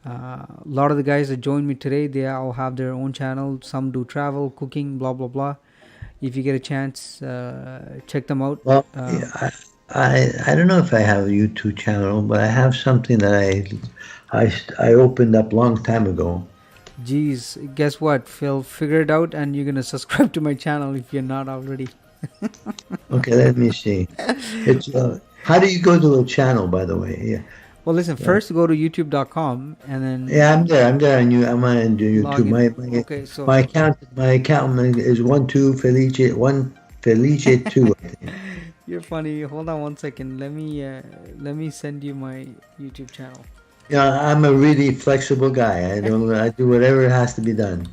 a lot of the guys that joined me today. They all have their own channel. Some do travel, cooking, blah, blah, blah. If you get a chance, check them out. Well, I don't know if I have a YouTube channel, but I have something that I opened up long time ago. Geez, guess what, Phil? Figure it out, and you're gonna subscribe to my channel if you're not already. Okay, let me see. It's how do you go to a channel, by the way? Yeah. Well, listen. First, go to YouTube.com, and then. Yeah, I'm there. I'm on YouTube. My account is 12 Felice 2. You're funny. Hold on one second. Let me send you my YouTube channel. Yeah, I'm a really flexible guy. I do whatever has to be done.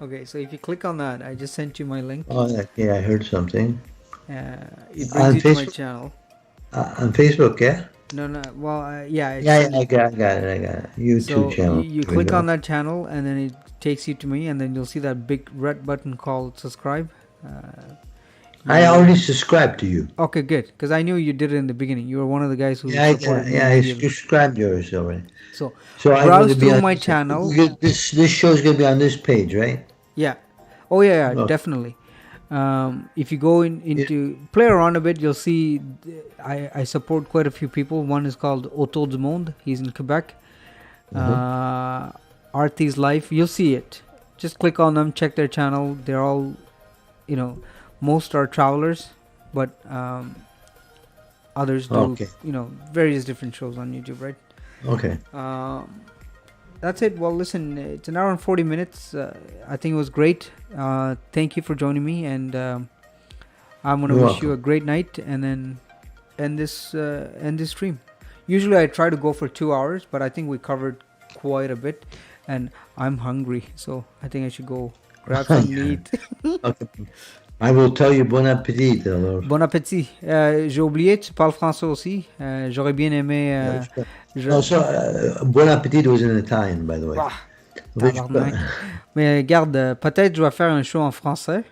Okay, so if you click on that, I just sent you my link. Oh, yeah, I heard something. It brings you to my channel. On Facebook, yeah? No, no. Well, yeah. It's Yeah, I got it. I got it. YouTube so channel. you There we click go. on that channel, and then it takes you to me, and then you'll see that big red button called subscribe. I you- already subscribed to you. Okay, good. Because I knew you did it in the beginning. You were one of the guys who Yeah, supported me I immediately. subscribed yours already. So So I'm browse going to be through on my this, channel. This show is going to be on this page, right? Yeah. Oh yeah, Okay. definitely. If you go into play around a bit, you'll see I support quite a few people. One is called Autour du Monde. He's in Quebec. Artie's Life. You'll see it. Just click on them. Check their channel. They're all, most are travelers, but others do, Okay. various different shows on YouTube, right? Okay. That's it. Well, listen, it's an hour and 40 minutes. I think it was great. Thank you for joining me, and I'm gonna You're wish you a great night, and then end this stream. Usually, I try to go for 2 hours, but I think we covered quite a bit, and I'm hungry, so I think I should go grab some meat. Okay. I will tell you bon appétit alors. Bon appétit. J'ai oublié, tu parles français aussi. J'aurais bien aimé. No, so, bon appétit was in Italian, by the way. Ah, Which- tabarnak. Mais regarde, peut-être je vais faire un show en français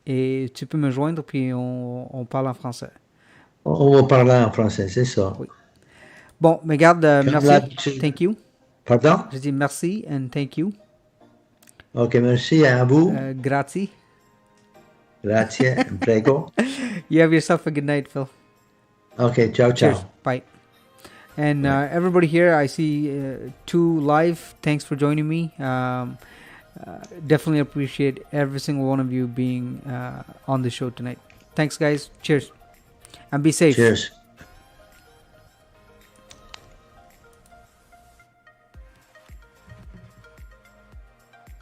et tu peux me joindre puis on parle en français. On va parler en français, c'est ça. Oui. Bon, mais regarde, Comme merci. l'habitude. Thank you. Pardon? Je dis merci and thank you. Ok, merci à vous. Grazie. Grazie. Prego. You have yourself a good night, Phil. Ok, ciao, ciao. Cheers. Bye. And everybody here, I see 2 live. Thanks for joining me. Definitely appreciate every single one of you being on the show tonight. Thanks, guys. Cheers. And be safe. Cheers.